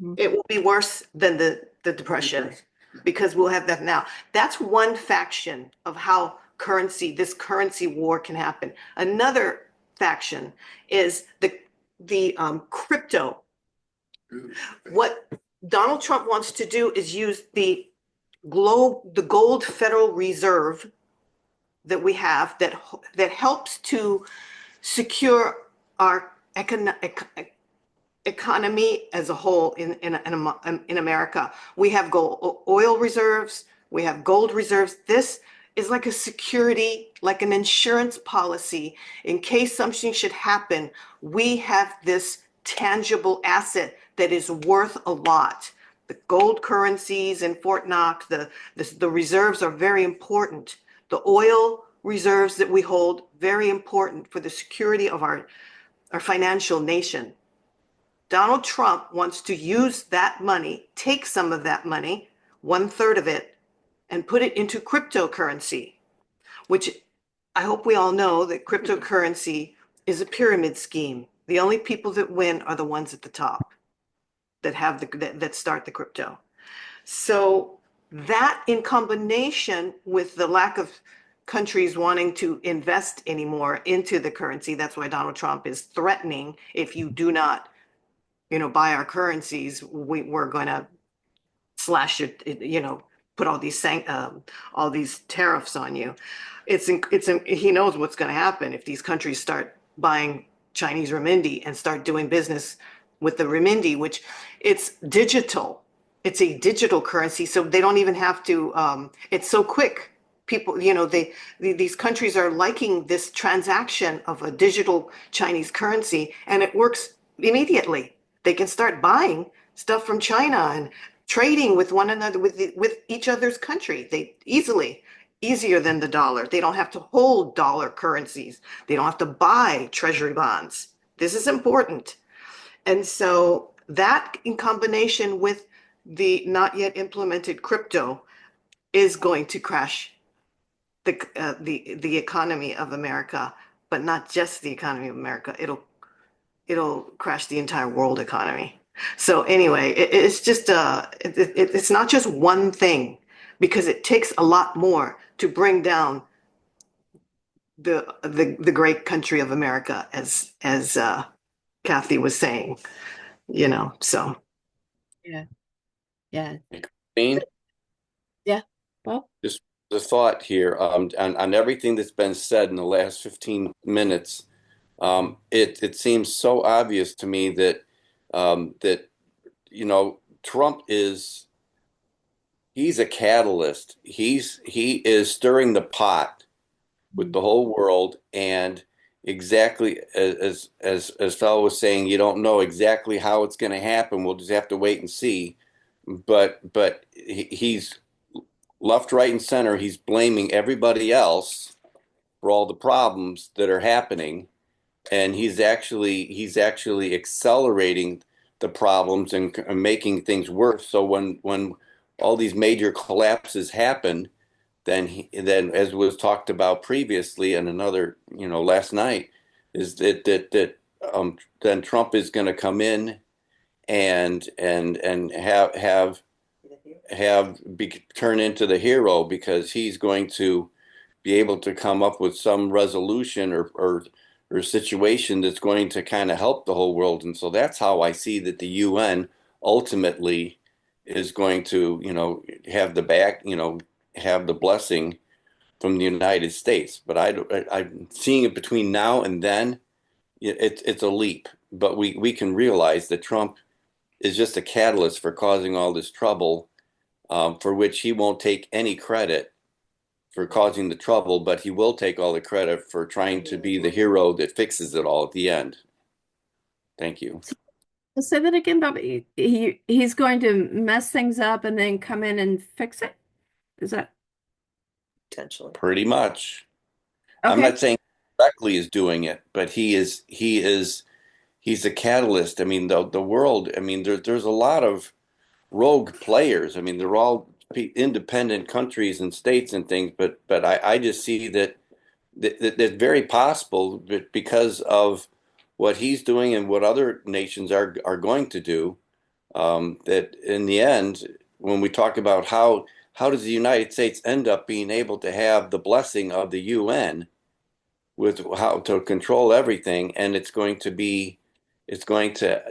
Mhm. It will be worse than the Depression because we'll have that now. That's one faction of how this currency war can happen. Another faction is the crypto. What Donald Trump wants to do is use the gold Federal Reserve that we have that helps to secure our economy as a whole in America. We have oil reserves, we have gold reserves. This is like a security, like an insurance policy. In case something should happen, we have this tangible asset that is worth a lot. The gold currencies in Fort Knox, the reserves are very important. The oil reserves that we hold, very important for the security of our financial nation. Donald Trump wants to use that money, take some of that money, 1/3 of it, and put it into cryptocurrency, which I hope we all know that cryptocurrency is a pyramid scheme. The only people that win are the ones at the top that start the crypto. So that, in combination with the lack of countries wanting to invest anymore into the currency, that's why Donald Trump is threatening, if you do not buy our currencies, we're going to slash it, put all these tariffs on you. He knows what's going to happen if these countries start buying Chinese renminbi and start doing business with the renminbi, which it's digital. It's a digital currency, so they don't even have to. It's so quick. People, these countries are liking this transaction of a digital Chinese currency, and it works immediately. They can start buying stuff from China and trading with one another, with each other's country. Easier than the dollar. They don't have to hold dollar currencies. They don't have to buy treasury bonds. This is important. And so that, in combination with the not yet implemented crypto, is going to crash the economy of America, but not just the economy of America. It'll crash the entire world economy. So anyway, it's not just one thing, because it takes a lot more to bring down the great country of America, as Kathy was saying, so Yeah. Yeah. Dean, Yeah. Well, just the thought here on everything that's been said in the last 15 minutes. It seems so obvious to me that Trump he's a catalyst. He is stirring the pot with the whole world, and exactly as Fel was saying, you don't know exactly how it's going to happen. We'll just have to wait and see. But he's left, right, and center. He's blaming everybody else for all the problems that are happening, and he's actually accelerating the problems and making things worse. So when all these major collapses happen, then as was talked about previously and another last night, is that then Trump is going to come in and turn into the hero, because he's going to be able to come up with some resolution or situation that's going to kind of help the whole world. And so that's how I see that the UN ultimately is going to, have have the blessing from the United States. But I'm seeing it between now and then, it's a leap. But we can realize that Trump is just a catalyst for causing all this trouble, for which he won't take any credit for causing the trouble, but he will take all the credit for trying to be the hero that fixes it all at the end. Thank you. say that again, Bobby. He's going to mess things up and then come in and fix it. Is that Potentially. Pretty much. okay? I'm not saying directly is doing it, but he's a catalyst. I mean, the world, I mean, there's a lot of rogue players. I mean, they're all independent countries and states and things, but I just see that it's very possible, because of what he's doing and what other nations are going to do, that in the end, when we talk about how does the United States end up being able to have the blessing of the UN with how to control everything, and it's going to,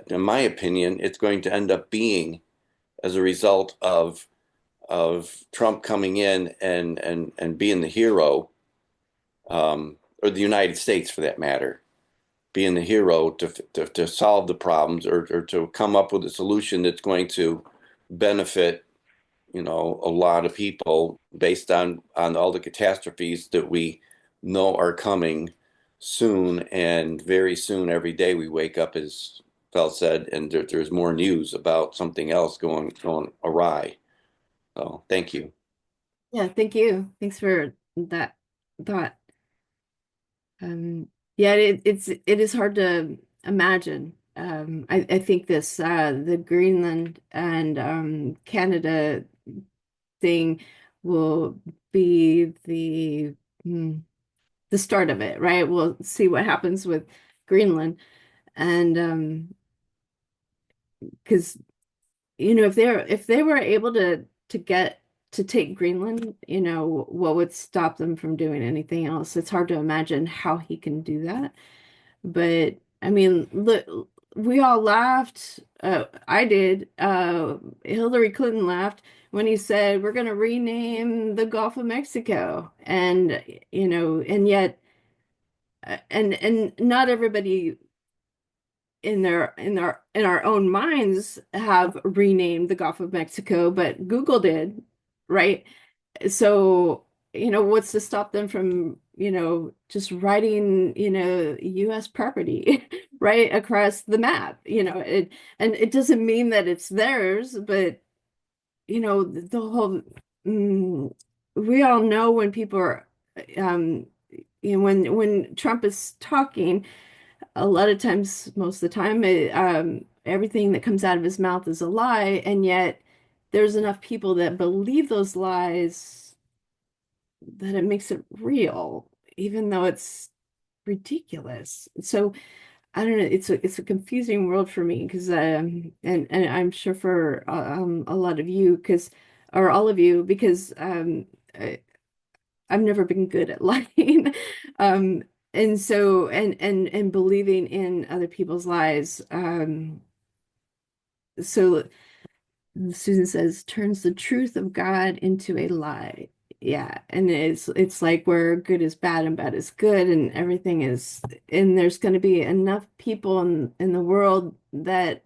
in my opinion, it's going to end up being as a result of Trump coming in and being the hero, or the United States for that matter, being the hero to solve the problems, or to come up with a solution that's going to benefit, a lot of people based on all the catastrophes that we know are coming soon, and very soon. Every day we wake up, as Fel said, and there's more news about something else going awry. So thank you. Yeah, thank you. Thanks for that thought. Um, yeah, it is hard to imagine. I think this the Greenland and Canada thing will be mm, the start of it, right? We'll see what happens with Greenland, and because if they were able to take Greenland, what would stop them from doing anything else? It's hard to imagine how he can do that. But I mean, look, we all laughed. I did. Hillary Clinton laughed when he said we're going to rename the Gulf of Mexico, and and yet, and not everybody in our own minds have renamed the Gulf of Mexico, but Google did, right? So, what's to stop them from, just writing, US property right across the map, and it doesn't mean that it's theirs, but the whole we all know when people are um when Trump is talking, a lot of times, most of the time, everything that comes out of his mouth is a lie, and yet there's enough people that believe those lies that it makes it real, even though it's ridiculous. So I don't know. It's a confusing world for me because and I'm sure for a lot of you or all of you because I've never been good at lying. Um, and so and believing in other people's lies. So Susan says turns the truth of God into a lie. Yeah, and it's like where good is bad and bad is good, and everything is, and there's going to be enough people in the world that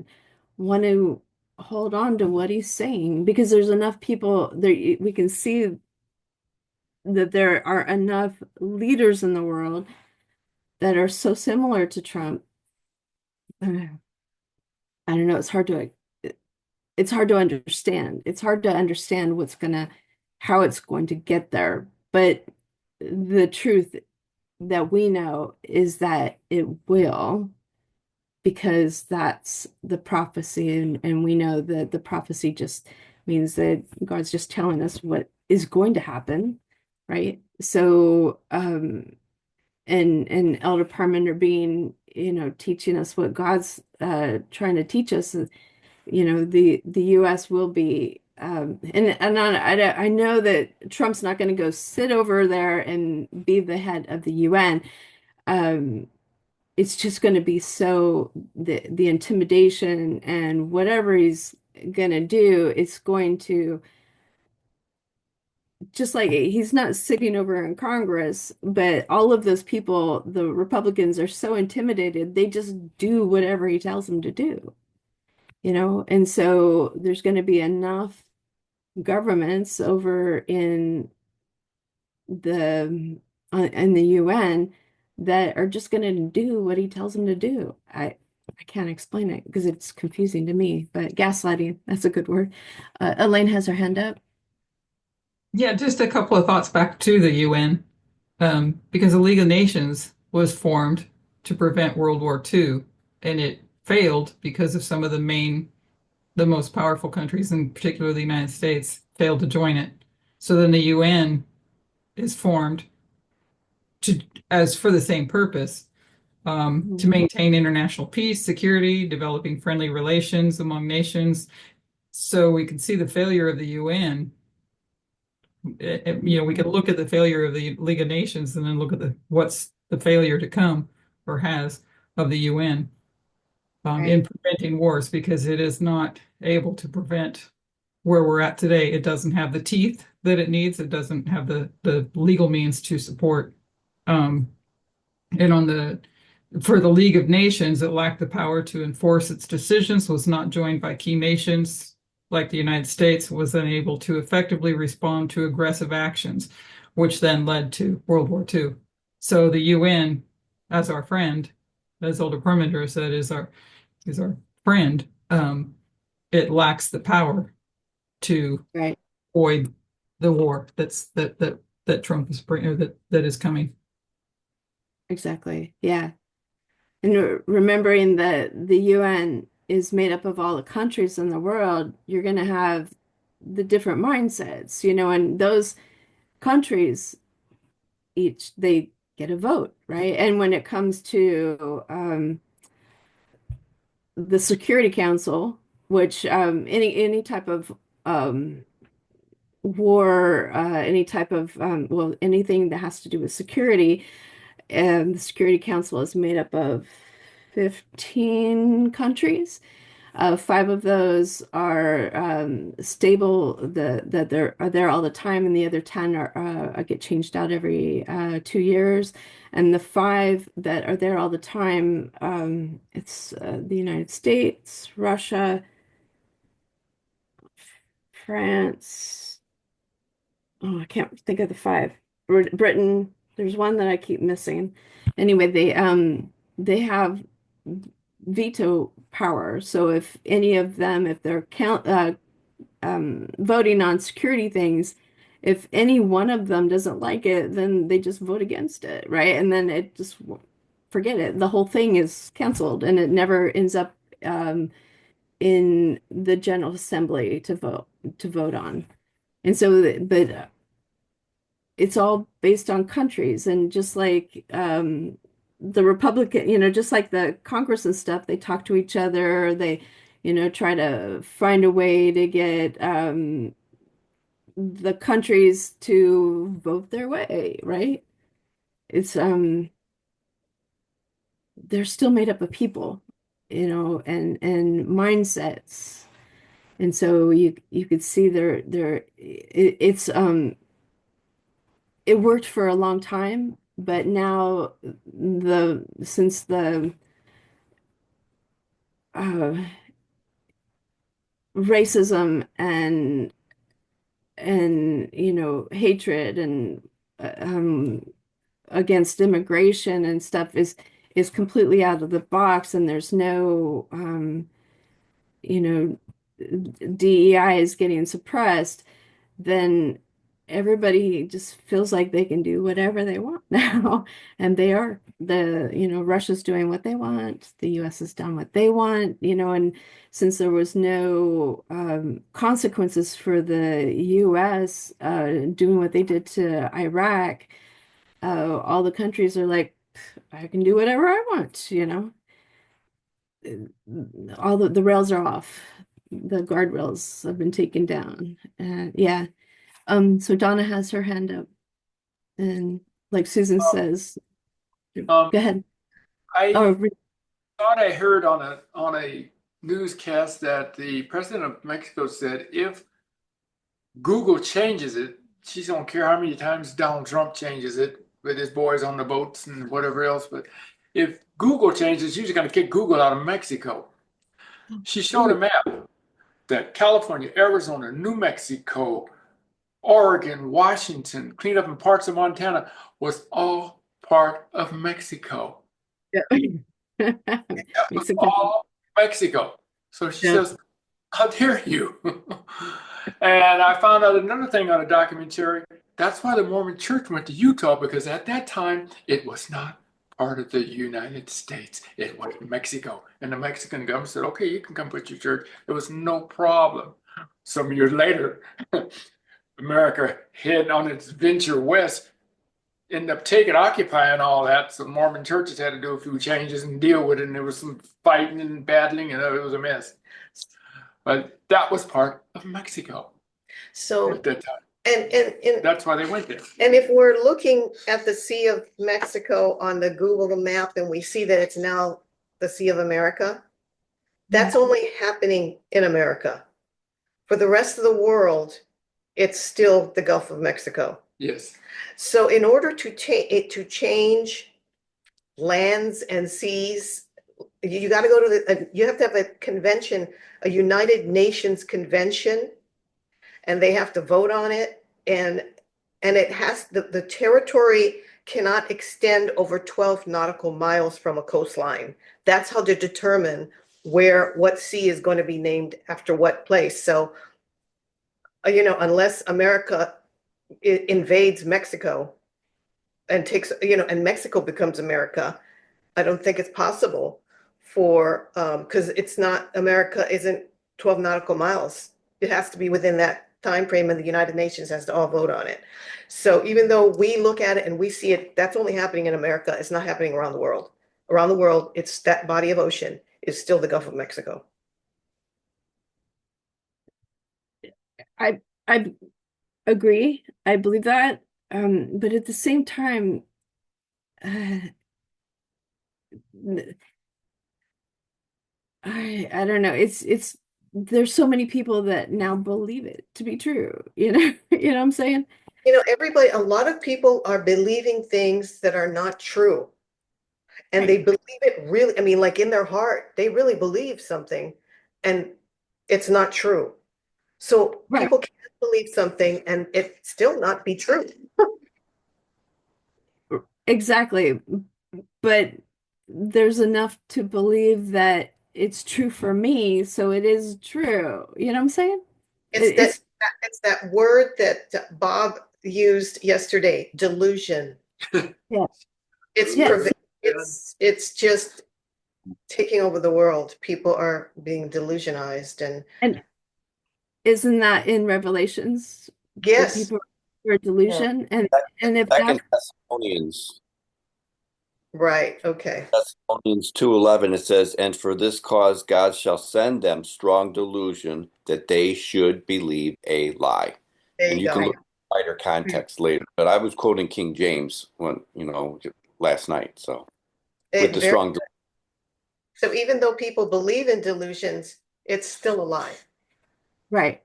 want to hold on to what he's saying because there's enough people there. We can see that there are enough leaders in the world that are so similar to Trump. I don't know, it's hard to understand. It's hard to understand how it's going to get there. But the truth that we know is that it will, because that's the prophecy, and we know that the prophecy just means that God's just telling us what is going to happen, right? So and Elder Parmenter being, teaching us what God's trying to teach us. The US will be and I know that Trump's not going to go sit over there and be the head of the UN. Um, it's just going to be so the intimidation and whatever he's going to do, it's going to, just like he's not sitting over in Congress, but all of those people, the Republicans, are so intimidated, they just do whatever he tells them to do, and so there's going to be enough governments over the in the UN that are just going to do what he tells them to do. I can't explain it because it's confusing to me, but gaslighting, that's a good word. Elaine has her hand up. Yeah, just a couple of thoughts back to the UN, because the League of Nations was formed to prevent World War II, and it failed because of some of the most powerful countries, in particular the United States, failed to join it. So then the UN is formed as for the same purpose, to maintain international peace, security, developing friendly relations among nations. So we can see the failure of the UN. We can look at the failure of the League of Nations and then look at what's the failure to come or has of the UN in preventing wars, because it is not able to prevent where we're at today. It doesn't have the teeth that it needs. It doesn't have the legal means to support. And for the League of Nations, it lacked the power to enforce its decisions, was not joined by key nations like the United States, was unable to effectively respond to aggressive actions, which then led to World War II. So the UN, as our friend, as Older Perminder said, is our friend. It lacks the power to avoid the war that Trump is bringing, that is coming. Exactly. Yeah. And remembering that the UN is made up of all the countries in the world, you're going to have the different mindsets, and those countries they get a vote, right? And when it comes to the Security Council, which any type of war, any type of anything that has to do with security, the Security Council is made up of 15 countries. Five of those are stable, that are there all the time, and the other 10 get changed out every 2 years. And the five that are there all the time, it's the United States, Russia, France. Oh, I can't think of the five. Britain. There's one that I keep missing. Anyway, they have veto power. So if any of them, if they're voting on security things, if any one of them doesn't like it, then they just vote against it, right? And then it just forget it. The whole thing is canceled, and it never ends up in the General Assembly to vote on. And so, but it's all based on countries, and just like the Republican, just like the Congress and stuff, they talk to each other. They, try to find a way to get the countries to vote their way, right? It's they're still made up of people, and mindsets. And so you could see it worked for a long time, but now since the uh, racism and hatred and against immigration and stuff is completely out of the box, and there's no you know DEI is getting suppressed, then everybody just feels like they can do whatever they want now. And they are. Russia's doing what they want, the US has done what they want, and since there was no consequences for the US doing what they did to Iraq, all the countries are like, I can do whatever I want, all the rails are off, the guardrails have been taken down. Yeah. So Donna has her hand up, and like Susan says, go ahead. I Oh, thought I heard on a newscast that the president of Mexico said if Google changes it, she don't care how many times Donald Trump changes it with his boys on the boats and whatever else, but if Google changes, she's going to kick Google out of Mexico. She showed a map that California, Arizona, New Mexico, Oregon, Washington, cleaned up in parts of Montana was all part of Mexico. yeah. It was all Mexico. So she says, how dare you? And I found out another thing on a documentary. That's why the Mormon Church went to Utah, because at that time it was not part of the United States. It was Mexico. And the Mexican government said, okay, you can come put your church. There was no problem. Some years later, America head on its venture west, ended up occupying all that. So Mormon churches had to do a few changes and deal with it. And there was some fighting and battling, and it was a mess. But that was part of Mexico So, at that time. and That's why they went there. and if we're looking at the Sea of Mexico on the Google map and we see that it's now the Sea of America, that's only happening in America. For the rest of the world, it's still the Gulf of Mexico. Yes. So in order to change lands and seas, you got to go to you have to have a convention, a United Nations convention, and they have to vote on it. And it has the territory cannot extend over 12 nautical miles from a coastline. That's how to determine what sea is going to be named after what place. So, unless America invades Mexico and takes, and Mexico becomes America, I don't think it's possible for, because it's not, America isn't 12 nautical miles. It has to be within that time frame, and the United Nations has to all vote on it. So even though we look at it and we see it, that's only happening in America. It's not happening around the world. Around the world, it's that body of ocean is still the Gulf of Mexico. I agree. I believe that. But at the same time, I don't know. It's there's so many people that now believe it to be true. You know, you know what I'm saying? A lot of people are believing things that are not true. And they believe it really, I mean, like in their heart, they really believe something and it's not true. So people can't believe something and it still not be true. Exactly. But there's enough to believe that it's true for me, so it is true. You know what I'm saying? It's that word that Bob used yesterday, delusion. Yeah. It's just taking over the world. People are being delusionized and isn't that in Revelations? Yes. People are delusion, and if Second that's Thessalonians. Right. Okay. Thessalonians 2:11, it says, "And for this cause God shall send them strong delusion that they should believe a lie." And you can look at wider context later, but I was quoting King James last night. So with the strong. So even though people believe in delusions, it's still a lie. Right.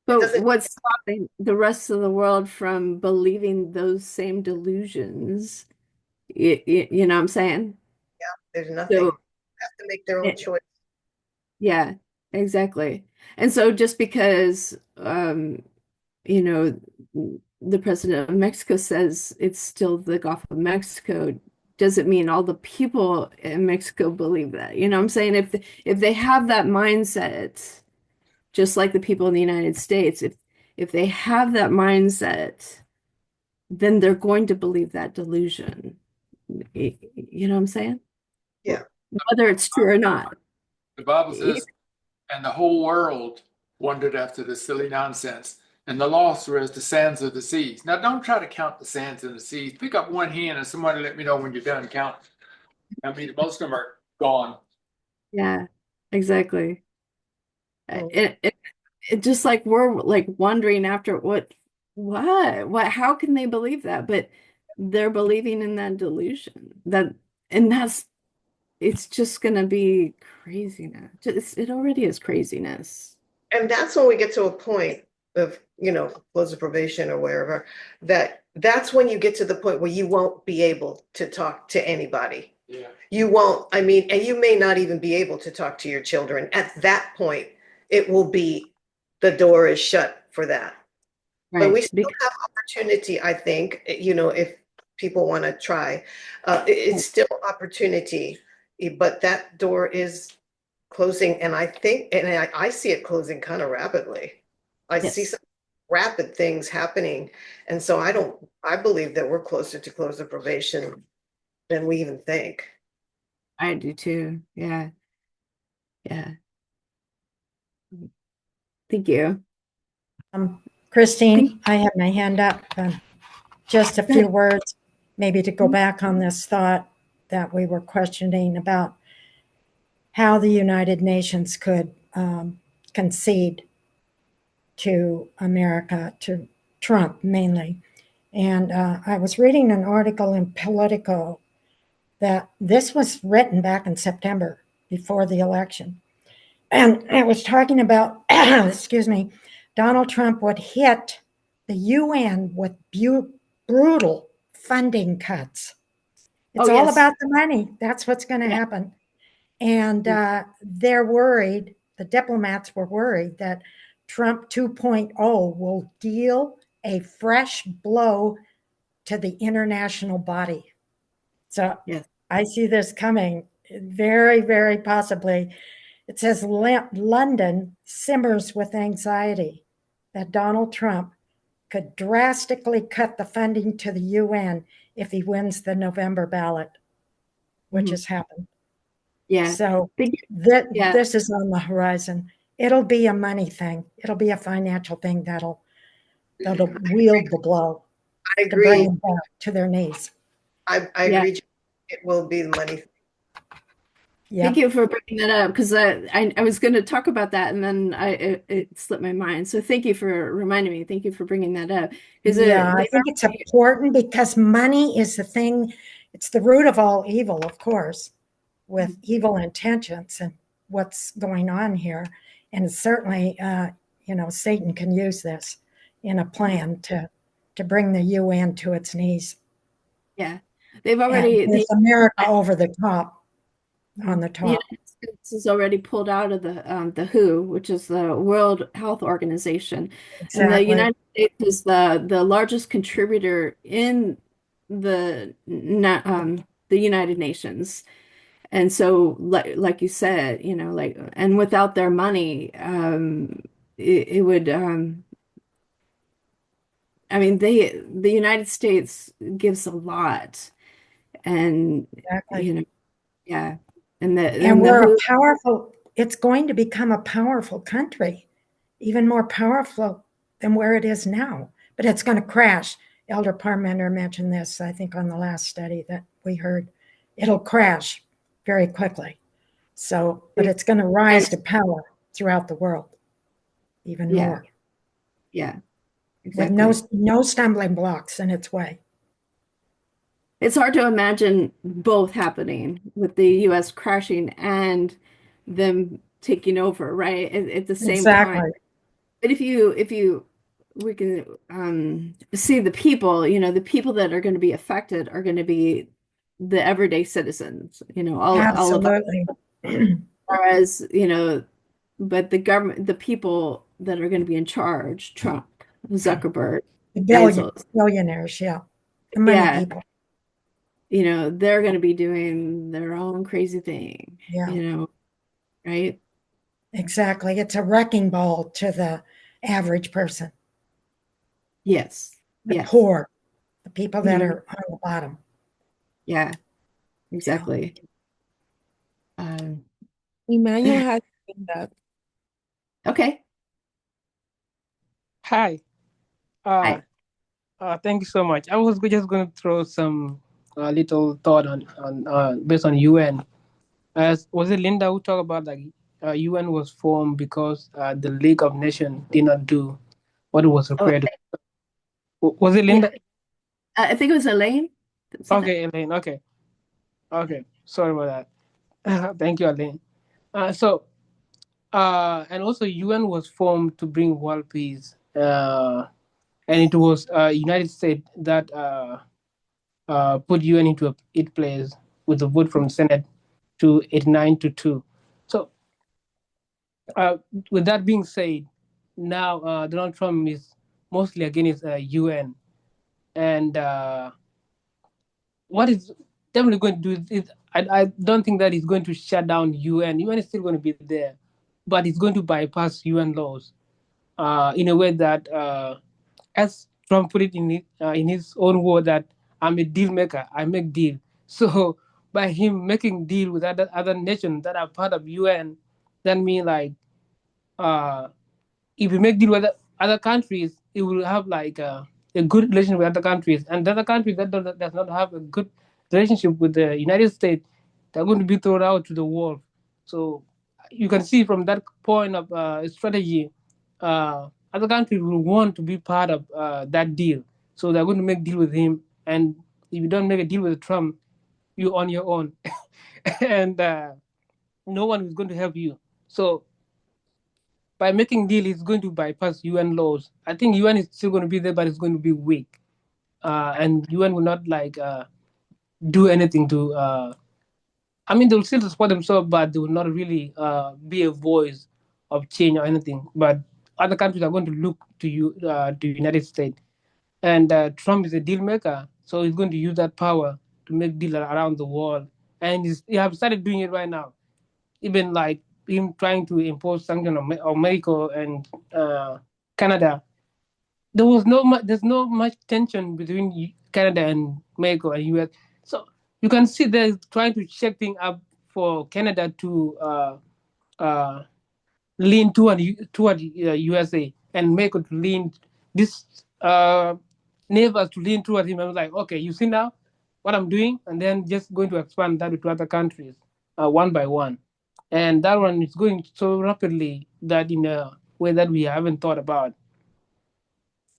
But what's stopping the rest of the world from believing those same delusions? You know what I'm saying? Yeah, there's nothing. So, they have to make their own choice. Yeah, exactly. And so just because the president of Mexico says it's still the Gulf of Mexico, doesn't mean all the people in Mexico believe that. You know what I'm saying? If they have that mindset, just like the people in the United States, if they have that mindset, then they're going to believe that delusion. You know what I'm saying? Yeah. Whether it's true or not. The Bible says, and the whole world wondered after this silly nonsense, and the lost were as the sands of the seas. Now, don't try to count the sands in the seas. Pick up one hand and somebody let me know when you're done counting. I mean, most of them are gone. Yeah, exactly. It just like we're like wondering after what, how can they believe that? But they're believing in that delusion and it's just gonna be craziness. It already is craziness. And that's when we get to a point of, close of probation or wherever, that's when you get to the point where you won't be able to talk to anybody. Yeah. You won't, and you may not even be able to talk to your children. At that point, it will be, the door is shut for that. Right. But we still have opportunity, I think, if people want to try. It's still opportunity, but that door is closing, and I see it closing kind of rapidly. I see some rapid things happening, and so I believe that we're closer to close of probation than we even think. I do too. Yeah. Yeah. Thank you. Christine, I have my hand up. Just a few words. maybe to go back on this thought that we were questioning about how the United Nations could concede to America, to Trump mainly. And I was reading an article in Politico that this was written back in September before the election. And it was talking about, excuse me, Donald Trump would hit the UN with brutal funding cuts. It's all yes. about the money. That's what's going to happen. And they're worried, the diplomats were worried that Trump 2.0 will deal a fresh blow to the international body. So Yes. I see this coming very, very possibly. It says London simmers with anxiety that Donald Trump could drastically cut the funding to the UN if he wins the November ballot, which has happened. Yeah. So Yeah. this is on the horizon. It'll be a money thing. It'll be a financial thing that'll wield the blow I to bring agree. them back to their knees. I Yeah. agree. It will be the money. Yeah. Thank you for bringing that up, because I was going to talk about that and then it slipped my mind. So thank you for reminding me. Thank you for bringing that up. Yeah, I think it's important because money is the thing. It's the root of all evil, of course, with evil intentions and what's going on here. And it's certainly, Satan can use this in a plan to bring the UN to its knees. Yeah, they've already. With America over the top, on the The top. United States is already pulled out of the WHO, which is the World Health Organization, and the Exactly. United States is the largest contributor in the United Nations. And so, like you said, and without their money, it would. I mean, the United States gives a lot, and Exactly. yeah, and And we're it's going to become a powerful country, even more powerful than where it is now. But it's going to crash. Elder Parmenter mentioned this, I think, on the last study that we heard. It'll crash very quickly. So, but it's going to rise to power throughout the world even more. Yeah, exactly. With no stumbling blocks in its way. It's hard to imagine both happening, with the US crashing and them taking over, right? At the same time. But if we can see the people, the people that are going to be affected are going to be the everyday citizens, all of us. Absolutely. Whereas, but the government, the people that are going to be in charge, Trump, Zuckerberg, The Bezos, billionaires, yeah. The money people. They're going to be doing their own crazy thing, right? Exactly. It's a wrecking ball to the average person. Yes. The poor, the people that are on the bottom. Yeah, exactly. Emmanuel has that. Okay. Hi. Hi. Thank you so much. I was just going to throw some little thought on based on UN. Was it Linda who talked about UN was formed because the League of Nations did not do what it was required? Was it Linda? Yeah. I think it was Elaine. Okay, Elaine. Okay. Sorry about that. Thank you, Elaine. And also UN was formed to bring world peace. And it was United States that put UN into its place with a vote from the Senate to 89-2. So, with that being said, now Donald Trump is mostly against UN, and what is definitely going to do is I don't think that he's going to shut down UN. UN is still going to be there, but it's going to bypass UN laws in a way that, as Trump put it in his own word, that I'm a deal maker. I make deal. So by him making deal with other nations that are part of UN, that means if we make deal with other countries, it will have a a good relationship with other countries, and the other countries that does not have a good relationship with the United States, they're going to be thrown out to the world. So you can see from that point of strategy, other countries will want to be part of that deal. So they're going to make deal with him, and if you don't make a deal with Trump, you're on your own, and no one is going to help you. So by making deal, it's going to bypass UN laws. I think UN is still going to be there, but it's going to be weak, and UN will not do anything to. I mean, they'll still support themselves, but they will not really be a voice of change or anything. But other countries are going to look to you, to United States, and Trump is a deal maker, so he's going to use that power to make deals around the world, and he have started doing it right now. Even like him trying to impose sanctions on Mexico and Canada. There's no much tension between Canada and Mexico and US. So you can see they're trying to check things up for Canada to uh, lean toward USA and Mexico to lean this neighbors to lean toward him. I was like, okay, you see now what I'm doing, and then just going to expand that to other countries one by one, and that one is going so rapidly that in a way that we haven't thought about.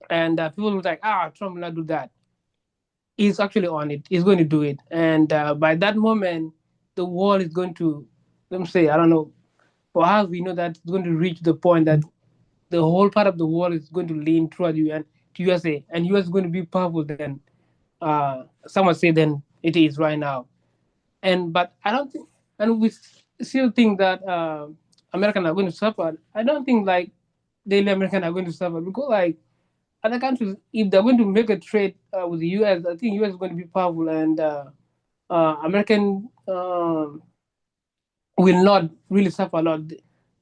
And people were like, Trump will not do that. He's actually on it. He's going to do it. And by that moment, the world is going to, let me say, I don't know, for us, we know that it's going to reach the point that the whole part of the world is going to lean toward UN, to USA. And US is going to be powerful than someone say than it is right now. But I don't think, and we still think that Americans are going to suffer. I don't think like daily Americans are going to suffer because like other countries, if they're going to make a trade with the US, I think US is going to be powerful, and American will not really suffer a lot.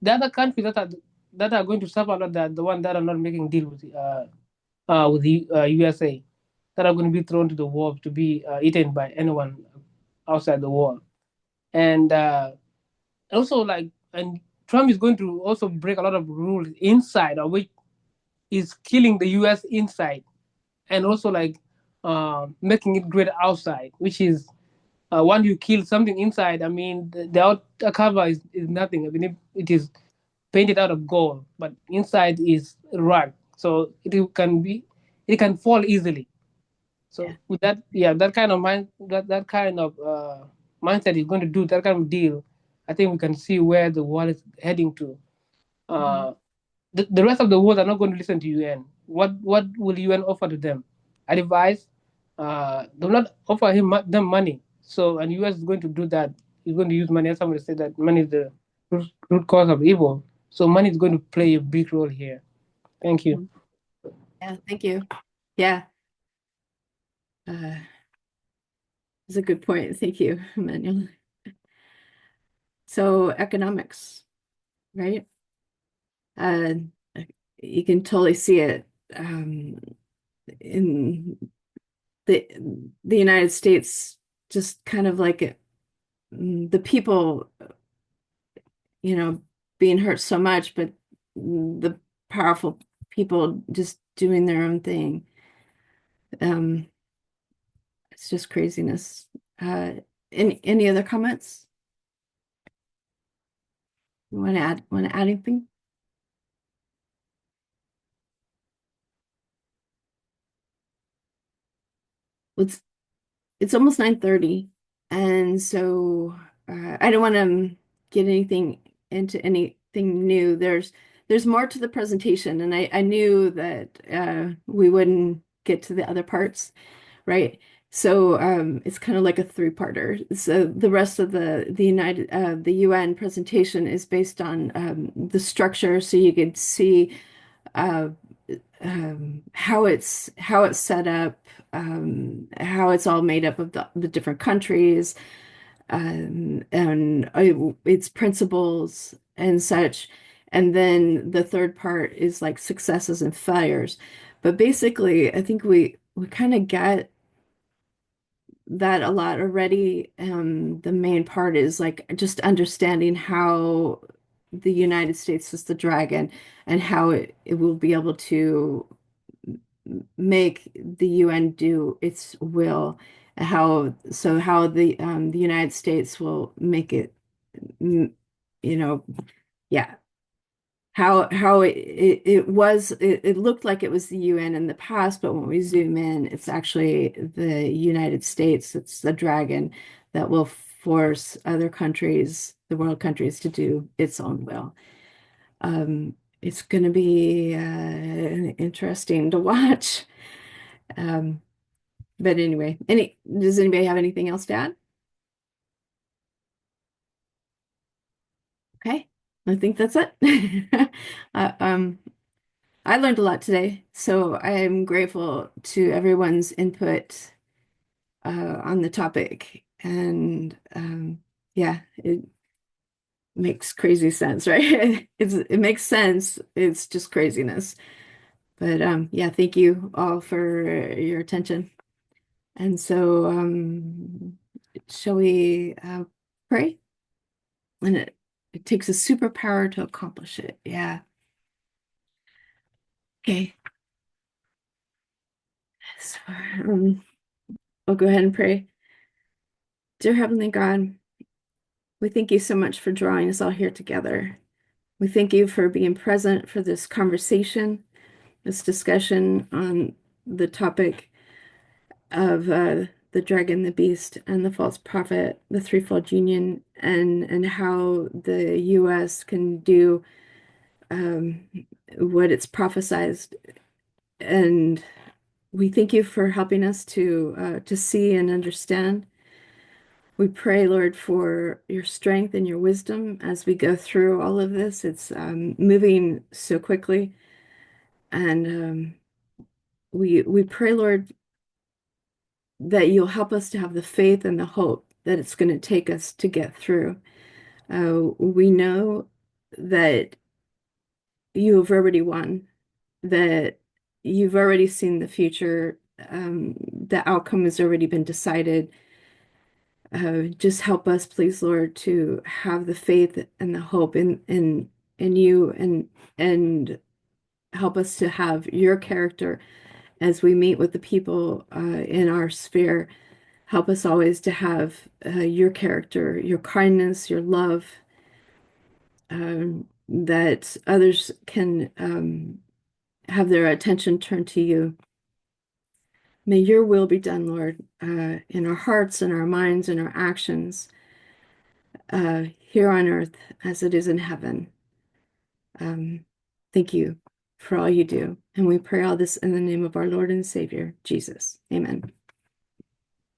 The other countries that are going to suffer a lot are the ones that are not making deal with the USA, that are going to be thrown to the wolves to be eaten by anyone outside the war. And also like, and Trump is going to also break a lot of rules inside, of which is killing the US inside, and also like making it great outside, which is once you kill something inside, I mean, the outer cover is nothing. I mean, it is painted out of gold, but inside is rock, so it can fall easily. So yeah. With that, yeah, that kind of that kind of mindset is going to do that kind of deal. I think we can see where the world is heading to. The rest of the world are not going to listen to UN. What will UN offer to them? Advice. They'll not offer them money. So, and US is going to do that. He's going to use money. As somebody said that money is the root cause of evil. So money is going to play a big role here. Thank you. Yeah, thank you. Yeah. That's a good point. Thank you, Emmanuel. So economics, right? You can totally see it in the United States, just kind of like the people, being hurt so much, but the powerful people just doing their own thing. It's just craziness. Any other comments? You want to add anything? It's almost 9:30, and so I don't want to get anything into anything new. There's more to the presentation, and I knew that we wouldn't get to the other parts, right? So it's kind of like a three-parter. So the rest of the UN presentation is based on the structure, so you could see uh, how it's set up, how it's all made up of the different countries, and its principles and such. And then the third part is like successes and failures. But basically, I think we kind of get that a lot already. The main part is like just understanding how the United States is the dragon and how it will be able to make the UN do its will, how the United States will make it, mm, you know, yeah, how it looked like it was the UN in the past, but when we zoom in, it's actually the United States. It's the dragon that will force other countries, the world countries, to do its own will. It's going to be interesting to watch. Um, but anyway, does anybody have anything else to add? Okay, I think that's it. Uh, um, I learned a lot today, so I am grateful to everyone's input on the topic. And yeah, it makes crazy sense, right? It makes sense. It's just craziness. But yeah, thank you all for your attention. And so shall we pray? And it takes a superpower to accomplish it. Yeah. Okay. So I'll go ahead and pray. Dear Heavenly God, we thank you so much for drawing us all here together. We thank you for being present for this conversation, this discussion on the topic of the dragon, the beast, and the false prophet, the threefold union, and how the U.S. can do um, what it's prophesized. And we thank you for helping us to see and understand. We pray, Lord, for your strength and your wisdom as we go through all of this. It's moving so quickly, and we pray, Lord, that you'll help us to have the faith and the hope that it's going to take us to get through. We know that you have already won, that you've already seen the future, the outcome has already been decided. Just help us, please, Lord, to have the faith and the hope in you, and help us to have your character as we meet with the people in our sphere. Help us always to have your character, your kindness, your love, that others can have their attention turned to you. May your will be done, Lord, in our hearts and our minds and our actions, here on earth as it is in heaven. Thank you for all you do. And we pray all this in the name of our Lord and Savior, Jesus. Amen.